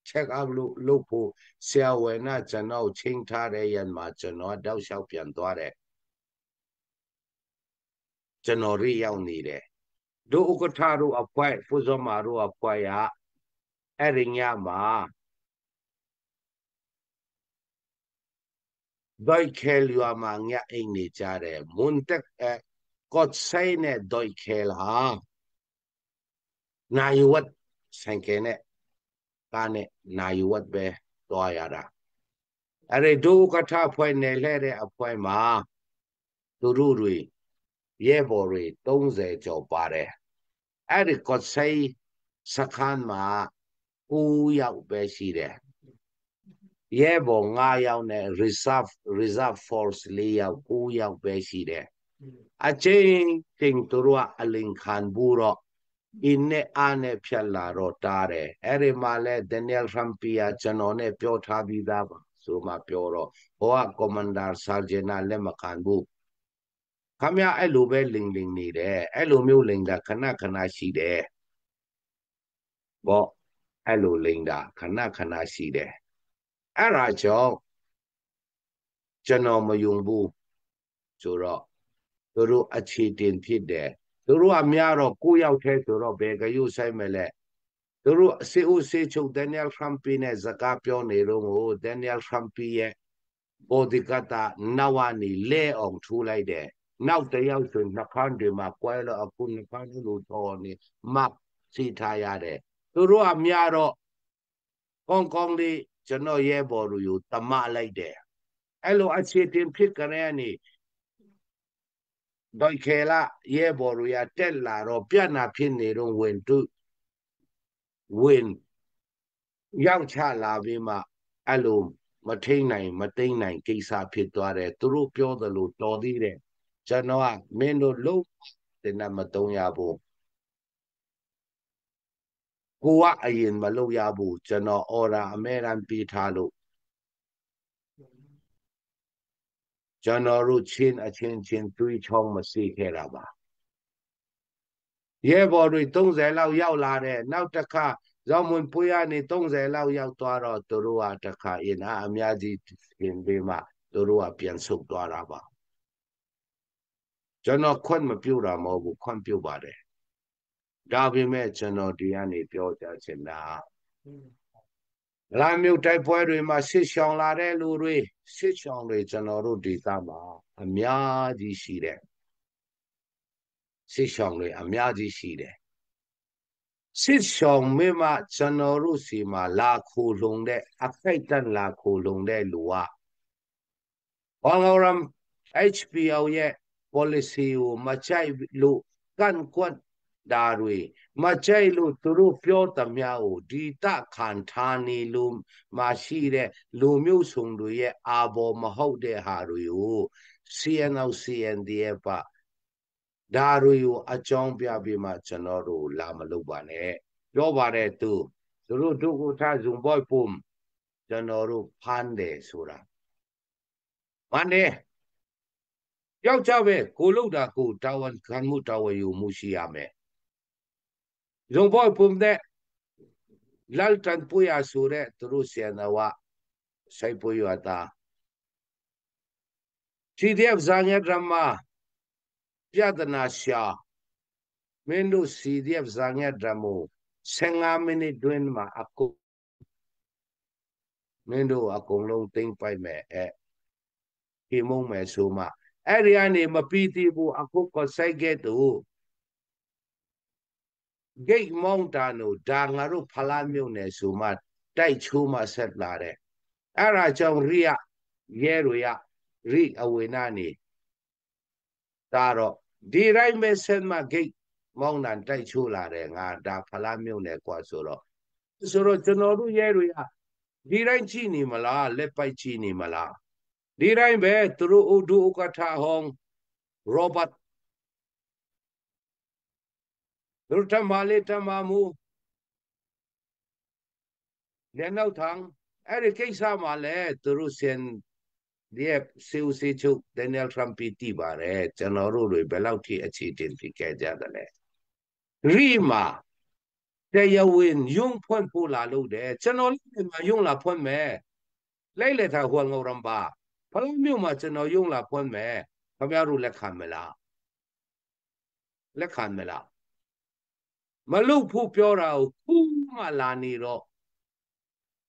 check up လုပ်ဖို့ဆရာဝန်ကကျွန်တော်ချိန်ထားတဲ့ရန်မှာကျွန်တော်တောက်လျှောက်ပြန်သွားတယ်ကျွန်တော်ရိရောက်နေတယ်ဒုဥက္ကဋ္ဌတို့အဖွဲ့ပုဇောမာတို့အဖွဲ့ကအဲ့ဒီညမှာဒိုက်ခဲလျာမှာညအိမ်နေကြတယ်မွန်တက်ကော့ဆိုင်နဲ့ဒိုက်ခဲလာနိုင်ဝတ်ဆိုင်ကဲနဲ့ကားနဲ့နိုင်ဝတ်ပဲတွားရတာအဲ့ဒီဒုဥက္ကဋ္ဌအဖွဲ့နယ်လှည့်တဲ့အဖွဲ့မှာသူတို့တွေရဲဘော်တွေ30ကျော်ပါတယ်အဲ့ဒီကော့ဆိုင်စခန်းမှာ9ယောက်ပဲရှိတယ်ရဲဘော်9ယောက်နဲ့ reserve force 4ယောက်9ယောက်ပဲရှိတယ်အချင်းတင်သူတို့ကအလင်ခံဘူးတော့အင်းနဲ့အားနဲ့ဖြတ်လာတော့တားတယ်အဲ့ဒီမှာလဲဒန်နီယယ်ထရမ်ပီယာကျွန်တော်နဲ့ပြောထားပြီးသားပါဆိုမှပြောတော့ဟိုကကွန်မန်ဒါဆာဂျင်နာလက်မခံဘူးခမရအဲ့လိုပဲလင်နေတယ်အဲ့လိုမျိုးလင်တာခဏခဏရှိတယ် ပေါ့အဲ့လိုလိန်တာခဏခဏရှိတယ်အဲ့ဒါကြောင့်ကျွန်တော်မယုံဘူးဆိုတော့သူတို့အခြေတင်ဖြစ်တယ်သူတို့အများတော့ကိုရောက်ထဲဆိုတော့ဘယ်ကရုဆိုင်မလဲသူတို့စေဦးစေချုပ်ဒန်နီယယ်ထရမ်ပီနဲ့စကားပြောနေတော့ကိုဒန်နီယယ်ထရမ်ပီရဲ့ဘော်ဒီကတာနဝနီလဲအောင်ထူလိုက်တယ်နောက်တယောက်ဆိုနှခမ်းတွေမှာကွဲတော့အခုနှခမ်းလို့တော်နေမတ်စီထားရတယ်သူတို့အများတော့ကောင်းကောင်းလေးကျွန်တော်ရဲဘော်တို့ယူတမလိုက်တယ်အဲ့လိုအခြေတင်ဖြစ်ကြတဲ့နေဒိုက်ခဲလာရဲဘော်တို့ရတက်လာတော့ပြဿနာဖြစ်နေတော့ဝင်ရောက်ချလာပြီးမှအဲ့လိုမထိန်နိုင်မသိမ့်နိုင်ကိစ္စဖြစ်သွားတယ်သူတို့ပြောသလိုတော်သေးတယ်ကျွန်တော်ကမင်းတို့လုံးတင်မတုံးရဘူးကိုကအရင်မလုပ်ရဘူးကျွန်တော်အော်ဒါအမဲရန်ပေးထားလို့ကျွန်တော်တို့ချင်းအချင်းချင်းတွေးချောင်းမစေခဲ့တာပါရဲဘော်တွေ30လောက်ရောက်လာတဲ့နောက်တစ်ခါဇောင်းမွန်ပွေးကနေ30လောက်ရောက်သွားတော့သူတို့ကတစ်ခါအင်အားအများကြီးပြင်ပေးမှသူတို့ကပြန်ဆုတ်သွားတာပါကျွန်တော်ခွင့်မပြုတာမဟုတ်ဘူးခွင့်ပြုပါတယ်ဒါပေမဲ့ကျွန်တော်ဒီကနေပြောကြချင်တာလာမျိုးတိုက်ပွဲတွေမှာဆစ်ဆောင်လာတဲ့လူတွေဆစ်ဆောင်တွေကျွန်တော်တို့ဒေသမှာအများကြီးရှိတယ်ဆစ်ဆောင်တွေအများကြီးရှိတယ်စစ်ဆောင်မိမကျွန်တော်တို့စီမှာလာခိုလုံတဲ့အခိုက်အတန့်လာခိုလုံတဲ့လူကဘောင်ရမ် HPL ရဲ့ policy ကိုမချိုက်လို့ကန့်ကွက်တာတွေမချိုက်လို့သူတို့ပြောသမျှကိုဒီတခံထားနေလို့မရှိတဲ့လူမျိုးစုံတွေရဲ့အာဘော်မဟုတ်တဲ့ဟာတွေကို CNL CNDF ပါဒါတွေကိုအကြောင်းပြပြီးမှကျွန်တော်တို့လာမလုပ်ပါနဲ့ပြောပါတယ်သူတို့ဒုက္ခထဇုံဘွိုက်ပုံကျွန်တော်တို့ဖမ်းတယ်ဆိုတာမှန်တယ်ယောက်ျားပဲကိုလို့တာကိုတာဝန်ခံမှုတာဝန်ယူမှုရှိရမယ်ဇုံဘွိုက်ပုံတဲ့လာလ်တန်ပူရဆိုတဲ့သူတို့ဆီနဝဆိုင်ပူရတာ CDF ဇာငယ်ဒရမာပြဒနာရှာမင်းတို့ CDF ဇာငယ်ဒရမို15မိနစ်တွင်မှာအခုမင်းတို့အကုန်လုံးသိမ့်ပိုက်မယ်ဒီမုံမယ်ဆိုမှအဲ့ဒီကနေမပြီးသေးဘူးအခုကဆိုင်ကဲတူဂိတ်မောင်းတာတို့ဒါငါတို့ဖလားမြုံနယ်ဆိုမှတိုက်ချိုးမှဆက်လာတယ်အဲ့ဒါကြောင့်ရိယရဲတို့ရရိအဝေနာနေဒါတော့ဒီတိုင်းပဲဆက်မှဂိတ်မောင်းတာတိုက်ချိုးလာတယ်ငါဒါဖလားမြုံနယ်กว่าဆိုတော့ကျွန်တော်တို့ရဲတို့ရဒီတိုင်းကြည့်နေမလားလက်ပိုက်ကြည့်နေမလားဒီတိုင်းပဲသူတို့ဥဒုဥကထဟောင်းရောဘတ်သူတို့တမလေးတမမူလည်းနောက်ထံအဲ့ဒီကိစ္စမှာလဲသူတို့စင်ဒီစေဦးစေချုပ်ဒန်နီယယ်ထရမ်ပီတီပါတယ်ကျွန်တော်တို့တွေဘယ်လောက်ထိအခြေတင်ဖြစ်ခဲ့ကြတယ်လဲရီမာတရားဝင်ယုံဖွင့်ပို့လာလို့တယ်ကျွန်တော်လည်းမယုံလာဖွင့်မယ်လိုက်လေထားဟောငေါရမ်ပါဖလုံးမြို့မှာကျွန်တော်ယုံလာဖွင့်မယ်ခင်ဗျားတို့လက်ခံမလားလက်ခံမလားမလို့ဖို့ပြောတာကိုခုမှလာနေတော့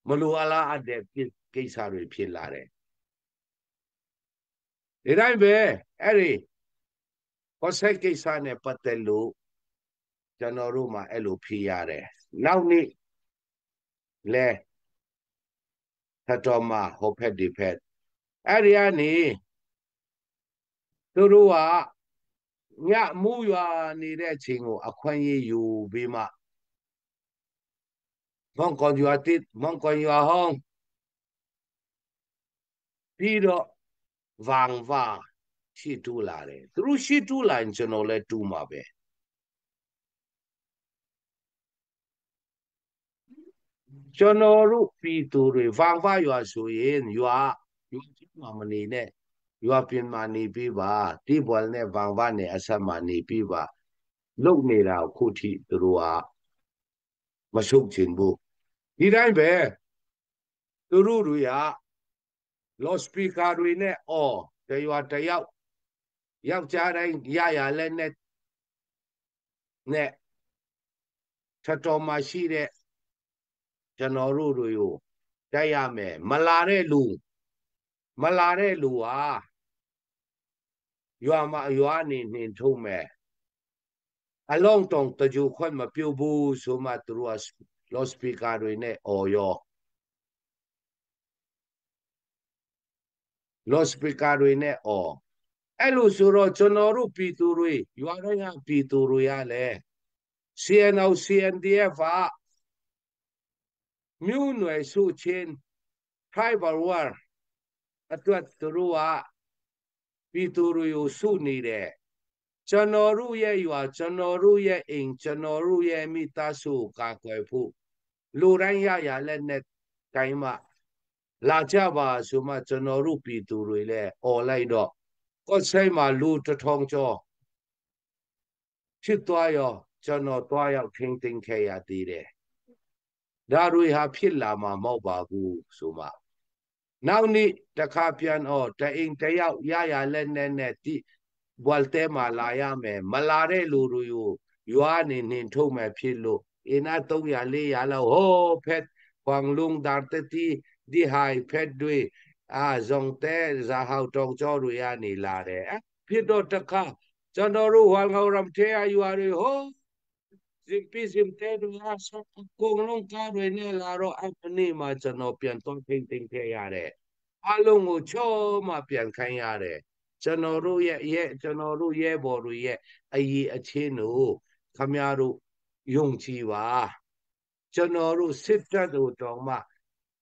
မလိုအလားအတဲ့ကိစ္စတွေဖြစ်လာတယ်ဒီတိုင်းပဲအဲ့ဒီဟောဆိုင်ကိစ္စနဲ့ပတ်သက်လို့ကျွန်တော်တို့မှာအဲ့လိုဖြစ်ရတယ်နောက်နေ့လဲထတော်မှာဟောဖက်ဒီဖက်အဲ့ဒီကနေသူတို့ကညမူးရွာနေတဲ့အချိန်ကိုအခွင့်အရေးယူပြီးမှမောင်ကွန်ရွာတိမောင်ကွန်ရွာဟောင်းပြီးတော့ဗန်ဗာရှိတူလာတယ်သူတို့ရှိတူလာရင်ကျွန်တော်လည်းတူမှာပဲကျွန်တော်တို့ပြည်သူတွေဗန်ဗာရွာဆိုရင်ရွာကြီးမှာမနေနဲ့ရွာပြင်မှာနေပြီးပါတိဘော်နဲ့ဗန်ဗာနဲ့အဆက်မှာနေပြီးပါလုံနေတာခုထိသူတို့က မရှုပ်ချင်ဘူးဒီတိုင်းပဲသူတို့တွေက လော့စပီကာတွေနဲ့အော်တရွာတယောက်ယောက်ျားတိုင်းရရလက်နဲ့ထတော်မှာရှိတဲ့ကျွန်တော်တို့တွေကိုတိုက်ရမယ်မလာတဲ့လူဟာရွာမှာရွာနေနှင်ထုတ်မယ်အလုံးတုံတကြိုခွတ်မပြုတ်ဘူးဆိုမှသူတို့ကလော့စပီကာတွေနဲ့အော်ရောလော့စပီကာတွေနဲ့အော်အဲ့လိုဆိုတော့ကျွန်တော်တို့ပြည်သူတွေရွာတိုင်းကပြည်သူတွေရလဲ CNO CNDF ကမြို့နယ်စုချင်း tribal war အတွက်သူတို့ကပြည်သူတွေကိုစုနေတယ်ကျွန်တော်တို့ရဲ့ရွာကျွန်တော်တို့ရဲ့အိမ်ကျွန်တော်တို့ရဲ့မိသားစုကာကွယ်ဖို့လူတိုင်းရရလက်နဲ့တိုင်းမှာလာကြပါဆိုမှကျွန်တော်တို့ပြည်သူတွေလည်းអော်လိုက်တော့ကော့ဆိုင်မှာလူ1000ကျော်ဖြစ်သွားရောကျွန်တော်တွားရောက်ထိန်းသိမ်းခဲ့ရသေးတယ်ဒါတွေဟာဖြစ်လာမှာမဟုတ်ပါဘူးဆိုမှနောက်နေ့တခါပြန်တအိမ်တယောက်ရရလက်နဲ့တိဘွာလ်တဲမှာလာရမယ်မလာတဲ့လူတွေကိုရွာနေနှင်ထုတ်မယ်ဖြစ်လို့အင်းအ300 400လောက်ဟောဖက်ခွန်လုံဒါတတိဒီဟိုင်ဖက်တွေဇုံတဲဇာဟောက်တောင်ကျော်တွေရနေလာတယ်ဖြစ်တော့တခါကျွန်တော်တို့ဝါငေါရမ်ထဲရွာတွေဟောSimpísim tedo asa kung long kare ne laro apni ma chano pian ton ting ting ke yare along o cho ma pian kan yare chano ru ye bo ru ye ayi achin no khamya ru yong chi ba chano ru sit tat do tong ma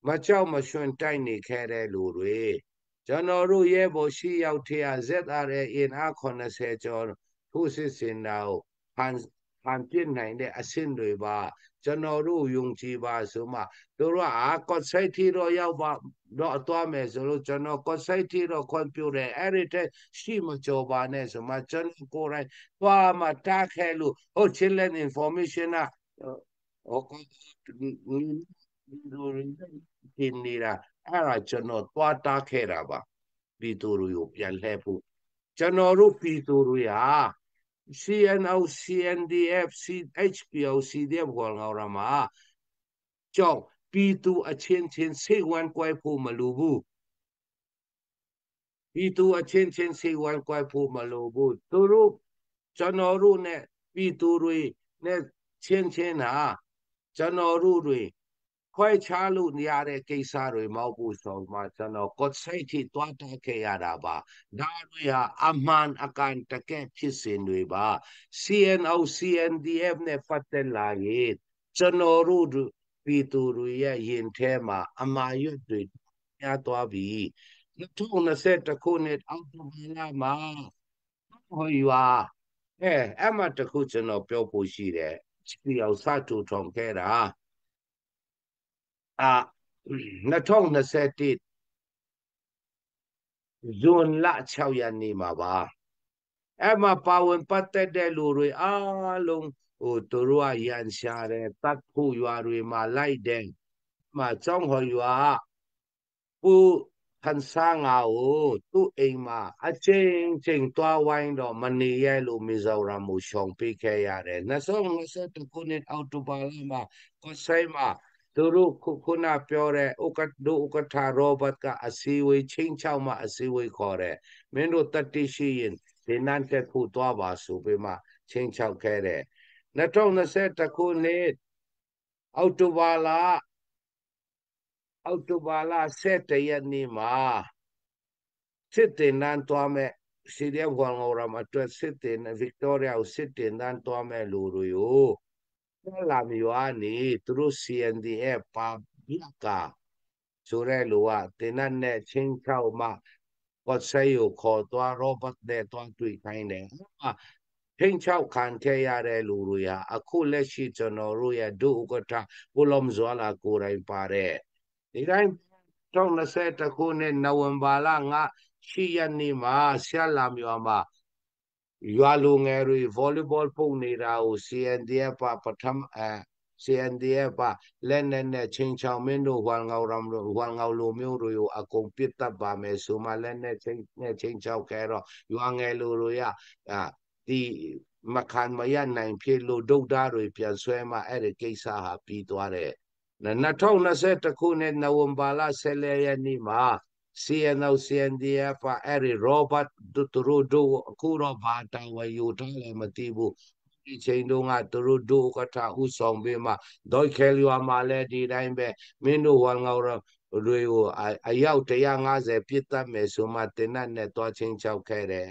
ma chao ma shwen tai ni khe de lu rwe chano ru ye bo shi yauk thea ZRA in a 80ကျော်ထိုးစစ်စင်တာကိုဖန်ပြစ်နိုင်တဲ့အဆင့်တွေပါကျွန်တော်တို့ယုံကြည်ပါဆိုမှတို့ကကော့ဆိုင်တီတော့ရောက်ပါတော့အသွားမယ်ဆိုလို့ကျွန်တော်ကော့ဆိုင်တီတော့ခွင့်ပြုတယ်အဲ့ဒီတဲ့ရှိမကြောပါနဲ့ဆိုမှကျွန်တော်ကိုယ်တိုင်သွားမှတားခဲလို့ဟုတ်ချင်းလက် information ကဟိုဒီနေတာအဲ့ဒါကျွန်တော်သွားတားခဲ့တာပါပြည်သူတွေကိုပြန်လှည့်ဖို့ကျွန်တော်တို့ပြည်သူတွေဟာ CNO CNDF CHPO CDF ခေါ်ငေါရမှာကြောက်ပြည်သူအချင်းချင်းစိတ်ဝမ်းကွဲဖို့မလိုဘူးပြည်သူအချင်းချင်းစိတ်ဝမ်းကွဲဖို့မလိုဘူးသူတို့ကျွန်တော်တို့နဲ့ပြည်သူတွေနဲ့ချင်းဟာကျွန်တော်တို့တွေခွဲခြားလို့ရတဲ့ကိစ္စတွေမဟုတ်ဘူးဆိုမှကျွန်တော်ကိုယ်စိတ်ထိတွားတက်ခဲ့ရတာပါဒါတွေဟာအမှန်အကန်တကယ်ဖြစ်စဉ်တွေပါ CNO CNDF နဲ့ပတ်သက်လာရင်ကျွန်တော်တို့ပြည်သူတွေရဲ့ရင်ထဲမှာအမာရွတ်တွေများသွားပြီ2021ခုနှစ်အောက်တိုဘာလမှာဟိုရွာအဲ့မှာတခုကျွန်တော်ပြောဖို့ရှိတယ်ဒီအောင်စတူထုံခဲ့တာ2021ဇွန်လ6ရက်နေ့မှာပါအဲ့မှာပါဝင်ပတ်သက်တဲ့လူတွေအားလုံးဟိုသူတို့ကရန်ရှာတယ်တတ်ဖို့ရွာတွေမှာလိုက်တယ်မှာကျောင်းဟော်ရွာပူခန်းစားငါကိုသူ့အိမ်မှာအချင်းတွားဝိုင်းတော့မနေရလို့မီဇိုရမ်ကိုရှောင်ပေးခဲ့ရတယ်2021ခုနှစ်အောက်တိုဘာလမှာကိုဆိုင်မှာသူတို့ခုနပြောတဲ့ဥက္ကဋ္ဌရောဘတ်ကအစည်းအဝေးချင်းချောက်မှအစည်းအဝေးခေါ်တယ်မင်းတို့တတိရှိရင်ဒီနန်းတက်ဖို့သွားပါဆိုပြီးမှချင်းချောက်ခဲ့တယ်2021ခုနှစ်အောက်တိုဘာလ17ရက်နေ့မှာစစ်တင်နန်းသွားမဲ့စီရီယဝမ်ငေါရမ်အတွက်စစ်တင်ဗစ်တိုးရီယာကိုစစ်တင်နန်းသွားမဲ့လူတွေကိုလာမျိုးအနေသူတို့ CNDF ပါပြကဆိုရဲလူကတင်နန်းနဲ့ချင်းချောက်မှကိုဆိုင်ကိုခေါ်သွားရောဘတ်နဲ့တွန်းတွေ့ခိုင်းတယ်ထိန်ချောက်ခံခဲ့ရတဲ့လူတွေဟာအခုလက်ရှိကျွန်တော်တို့ရဲ့ဒုဥက္ကဋ္ဌကိုလမ်ဇွာလာကိုယ်တိုင်ပါတယ်ဒီတိုင်း2021ခုနှစ်နိုဝင်ဘာလ9ရက်နေ့မှာဆရာလာမျိုးမှာရွာလူငယ်တွေဗော်လီဘောပုံနေတာကို CNDF ပထမ CNDF ပါလက်နဲ့ချင်းချောင်းမင်းတို့ဟွမ်ငေါရမ်တို့ဟွမ်ငေါလိုမျိုးတို့ကိုအကုန်ပစ်တတ်ပါမယ်ဆိုမှလက်နဲ့ချင်းချောင်းခဲတော့ရွာငယ်လူတို့ရဒီမခံမရနိုင်ဖြစ်လို့ဒုတ်သားတွေပြန်ဆွဲမှအဲ့ဒီကိစ္စဟာပြီးသွားတယ်2021ခုနှစ်နိုဝင်ဘာလ14ရက်နေ့မှာ CNO CNDF အဲ့ဒီ Robert သူတို့အခုတော့ဘာတာဝန်ယူထားလဲမသိဘူးဒီချိန်တုန်းကသူတို့ကထဥဆောင်ပြီးမှဒိုက်ခဲလျာမှာလည်းဒီတိုင်းပဲမင်းတို့ဟောငေါတွေကိုအယောက်150ပြစ်တတ်မယ်ဆိုမှတင်နဲ့တွားချင်းချောက်ခဲ့တယ်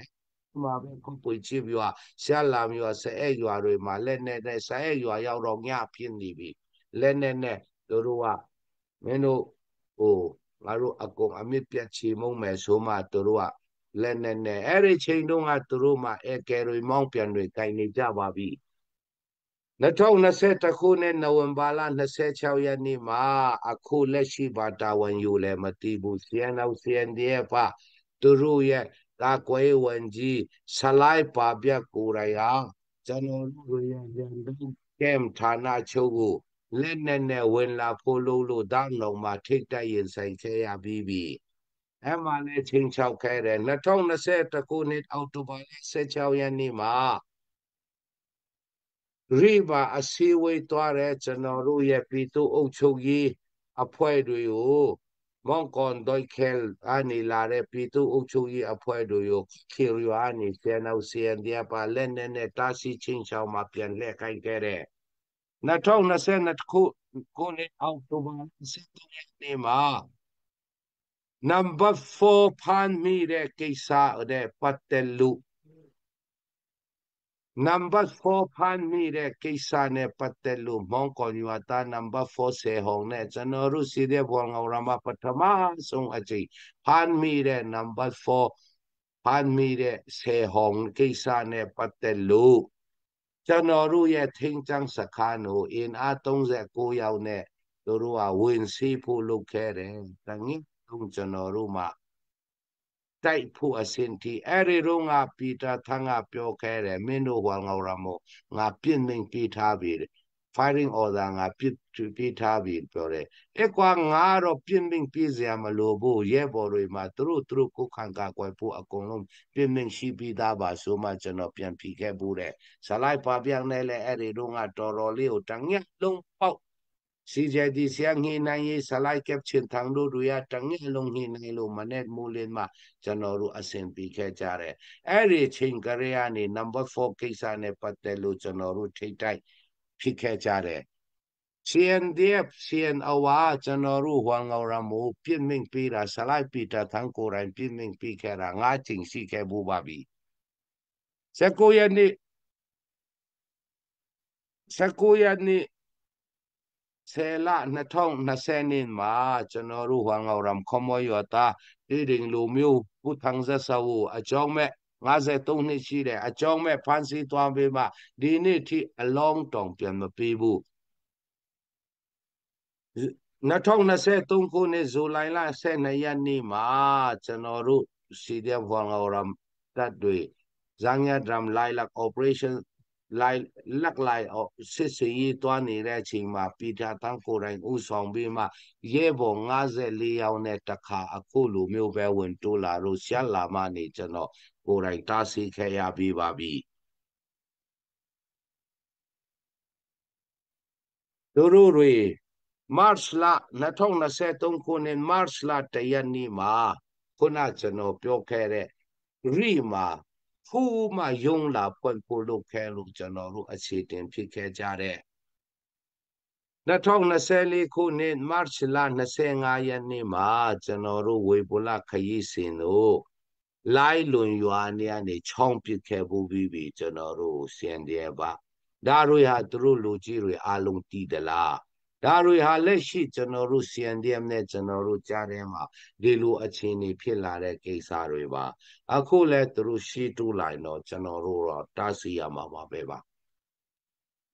မှာပဲခုပွေချစ်ပြရှာလာမျိုးဆဲအဲ့ရွာတွေမှာလက်နဲ့ဆဲအဲ့ရွာရောက်တော့ညဖြစ်နေပြီလက်နဲ့သူတို့ကမင်းတို့ဟိုငါတို့အကုန်အမြင့်ပြတ်ချေမုံမယ်ဆိုမှသူတို့ကလက်နဲ့အဲ့ဒီချိန်တုန်းကသူတို့မှအဲကယ်ရီမောင်းပြန်တွေတိုင်နေကြပါပြီ2021ခုနှစ်နိုဝင်ဘာလ26ရက်နေ့မှာအခုလက်ရှိဘာတာဝန်ယူလဲမသိဘူး CNO CNDF သူတို့ရဲ့ကာကွယ်ဝန်ကြီးဆလိုက်ပါပြကိုယ်တိုင်ဟာကျွန်တော်တို့ရဲ့ရန်ကုန်ကမ်ဌာနချုပ်ကိုလက်နဲ့ဝင်လာဖို့လို့တောင်းလုံးမှာထိတ်တရင်ဆိုင်ခဲ့ရပြီးပြီအဲ့မှာလည်းချင်းချောက်ခဲ့တယ်2021ခုနှစ်အောက်တိုဘာလ16ရက်နေ့မှာရိဘာအစည်းအဝေးသွားတဲ့ကျွန်တော်တို့ရဲ့ပြည်သူ့အုပ်ချုပ်ရေးအဖွဲ့တွေကိုမောင်ကွန်ဒိုက်ခဲအနေလာတဲ့ပြည်သူ့အုပ်ချုပ်ရေးအဖွဲ့တွေကိုခေရီယာနေကျန်အောင်စီအန်ဒီအပါလက်နဲ့တာစီချင်းချောင်းမှာပြန်လှည့်ခိုင်းခဲ့တဲ့2022ခုနှစ်အောက်တိုဘာ17ရက်နေ့မှာ number 4ဖန်မီတဲ့ကိစ္စတဲ့ပတ်သက်လို့number 4ဖန်မီတဲ့ကိစ္စနဲ့ပတ်သက်လို့မောင်ကော်ရွာသား number 4ဆေဟောင်းနဲ့ကျွန်တော်တို့စီတဲ့ဘောင်ငေါရမပထမဆုံးအကြိမ်ဖန်မီတဲ့ number 4ဖန်မီတဲ့ဆေဟောင်းကိစ္စနဲ့ပတ်သက်လို့ကျွန်တော်တို့ရဲ့ထင်းချမ်းစခန်းကိုအင်အား39ယောက်နဲ့သူတို့ကဝင်စီးဖို့လုပ်ခဲ့တယ်တငင်းကျွန်တော်တို့မှာတိုက်ဖို့အစင်တီအဲ့ဒီတော့ငါပီတာထန်းကပြောခဲ့တယ်မင်းတို့ဟောငေါရမို့ငါပြင်းနေပြထားပြီ firing order ငါပြထားပြီပြောတယ်အဲ့ကွာငါတော့ပြင်းပြစရာမလိုဘူးရဲဘော်တွေမှာသူတို့ကိုခံကာကွယ်ဖို့အကုန်လုံးပြင်းရှိပြီးသားပါဆိုမှကျွန်တော်ပြန်ဖြေခဲ့ဘူးတဲ့ဇလိုက်ပါပြန်နဲ့လေအဲ့ဒီတော့ငါတော်တော်လေးကိုတငက်လုံးပေါက်CJD ဆရာငင်းနိုင်ရေးဆလိုက်ကပ်ချင်ထန်တို့တို့ရတငယ်လုံးငင်းနိုင်လို့မနဲ့မူလင်းမှာကျွန်တော်တို့အဆင်ပြေခဲ့ကြတယ်အဲ့ဒီချိန်ကလေးကနေ number 4ကိစ္စနဲ့ပတ်သက်လို့ကျွန်တော်တို့ထိတ်တိုက်ဖြစ်ခဲ့ကြတယ် CNDF CNO ကျွန်တော်တို့ဟွမ်ငေါရမို့ပြင်းမင်းပေးတာဆလိုက်ပီတာထန်ကိုယ်တိုင်ပြင်းမင်းပေးခဲ့တာငါးချိန်ရှိခဲ့ဘူးပါပြီ19ရက်နေ့ဆယ်လ2020年မှာကျွန်တော်တို့ဟွမ်ငေါရမ်ခမောယတာဒီရင်လိုမျိုးဘုထန်းဇဆာဝအကြောင်းမဲ့53နှစ်ရှိတယ်အကြောင်းမဲ့ဖန်စီသွားပေးမှဒီနေ့ထိအလောင်းတောင်ပြန်မပေးဘူး2023ခုနှစ်ဇူလိုင်လ12ရက်နေ့မှာကျွန်တော်တို့စီဒီအမ်ဟွမ်ငေါရမ်တပ်တွေဇန်ရဒရမ်လိုက်လက် operation လိုက်လက်လိုက်စစ်စရေးတွားနေတဲ့အချိန်မှာပီတာတန်းကိုယ်တိုင်ဥဆောင်ပြီးမှရဲဘော်54ယောက်နဲ့တခါအခုလိုမျိုးပဲဝင်တိုးလာလို့ရှာလာမှနေကျွန်တော်ကိုယ်တိုင်တားဆီးခဲ့ရပြီးပါပြီတို့တွေMarch လ2023ခုနှစ် March လ1ရက်နေ့မှာခုနကျွန်တော်ပြောခဲ့တဲ့ရီမှာဖူးမှယုံလာပွင့်ဖို့လုပ်ခဲ့လို့ကျွန်တော်တို့အခြေတင်ဖြစ်ခဲ့ကြတဲ့2024ခုနှစ် March လ25ရက်နေ့မှာကျွန်တော်တို့ဝေဘူလခရီးစဉ်တို့လိုင်းလွန်ရွာနေချောင်းပစ်ခဲ့ဖို့ပြီးကျွန်တော်တို့စင်တယ်ပါဒါတို့ဟာသူတို့လူကြီးတွေအလုံးတည်သလားဒါတွေဟာလက်ရှိကျွန်တော်တို့ CNDM နဲ့ကျွန်တော်တို့ကြားထဲမှာဒီလိုအခြေအနေဖြစ်လာတဲ့ကိစ္စတွေပါအခုလဲသူတို့ရှေ့တိုးလိုက်တော့ကျွန်တော်တို့တော့တားဆီးရမှာပါပဲပါ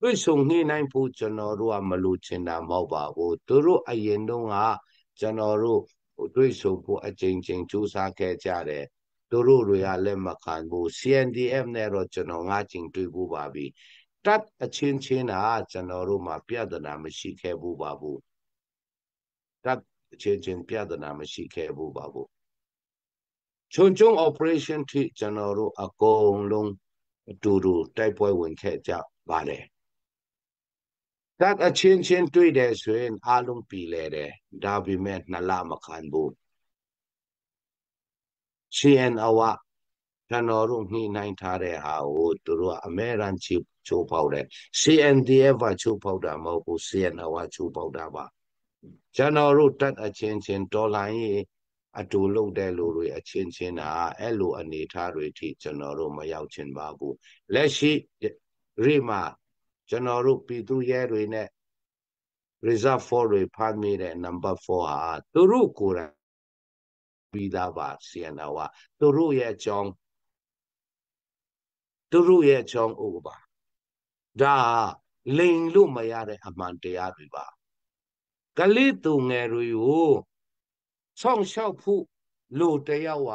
တွေ့ဆုံနေနိုင်ဖို့ကျွန်တော်တို့ကမလိုချင်တာမဟုတ်ပါဘူးသူတို့အရင်တုန်းကကျွန်တော်တို့တွေ့ဆုံဖို့အချိန်ချင်းစူးစမ်းခဲ့ကြတယ်သူတို့တွေကလက်မခံဘူး CNDF နဲ့တော့ကျွန်တော်၅ချိန်တွေ့ဖို့ပါပြီ တပ်အချင်းချင်းဟာကျွန်တော်တို့မှာပြဿနာမရှိခဲ့ဘူးပါဘူးတပ်အချင်းချင်းပြဿနာမရှိခဲ့ဘူးပါဘူးခြုံကျုံ operation ထိကျွန်တော်တို့အကုန်လုံးအတူတူတိုက်ပွဲဝင်ခဲ့ကြပါတယ်တပ်အချင်းချင်းတွေ့တယ်ဆိုရင်အားလုံးပြည်လဲတယ်ဒါပေမဲ့နှလမခံဘူး CNO ကကျွန်တော်တို့နှိမ့်နိုင်ထားတဲ့ဟာကိုသူတို့ကအမဲရန်ချိပေါက်တယ် CNDF ကချိုးပေါက်တာမဟုတ်ဘူး CNO ကချိုးပေါက်တာပါကျွန်တော်တို့တပ်အချင်းချင်းတော်လိုင်းရေးအတူလုပ်တဲ့လူတွေအချင်းချင်းဟာအဲ့လိုအနေထားတွေထိကျွန်တော်တို့မရောက်ချင်ပါဘူးလက်ရှိရိမာကျွန်တော်တို့ပြည်သူရဲတွေနဲ့ reserve force တွေဖမ်းမိတဲ့ number 4ဟာသူတို့ကိုယ်တိုင်ပြီးသားပါ CNO ကသူတို့ရဲ့အကြောင်းဥပပါဒါလိန်လို့မရတဲ့အမှန်တရားတွေပါကလေးသူငယ်တွေကိုဆောင်းလျှောက်ဖို့လူတယောက်က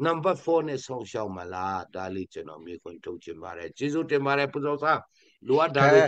နံပါတ်4နဲ့ဆောင်းလျှောက်မလားဒါလေးကျွန်တော်မြေခွန်းထုတ်ချင်ပါတယ်ကျေးဇူးတင်ပါတယ်ပူဇော်ဆန်းလူကဒါတွေ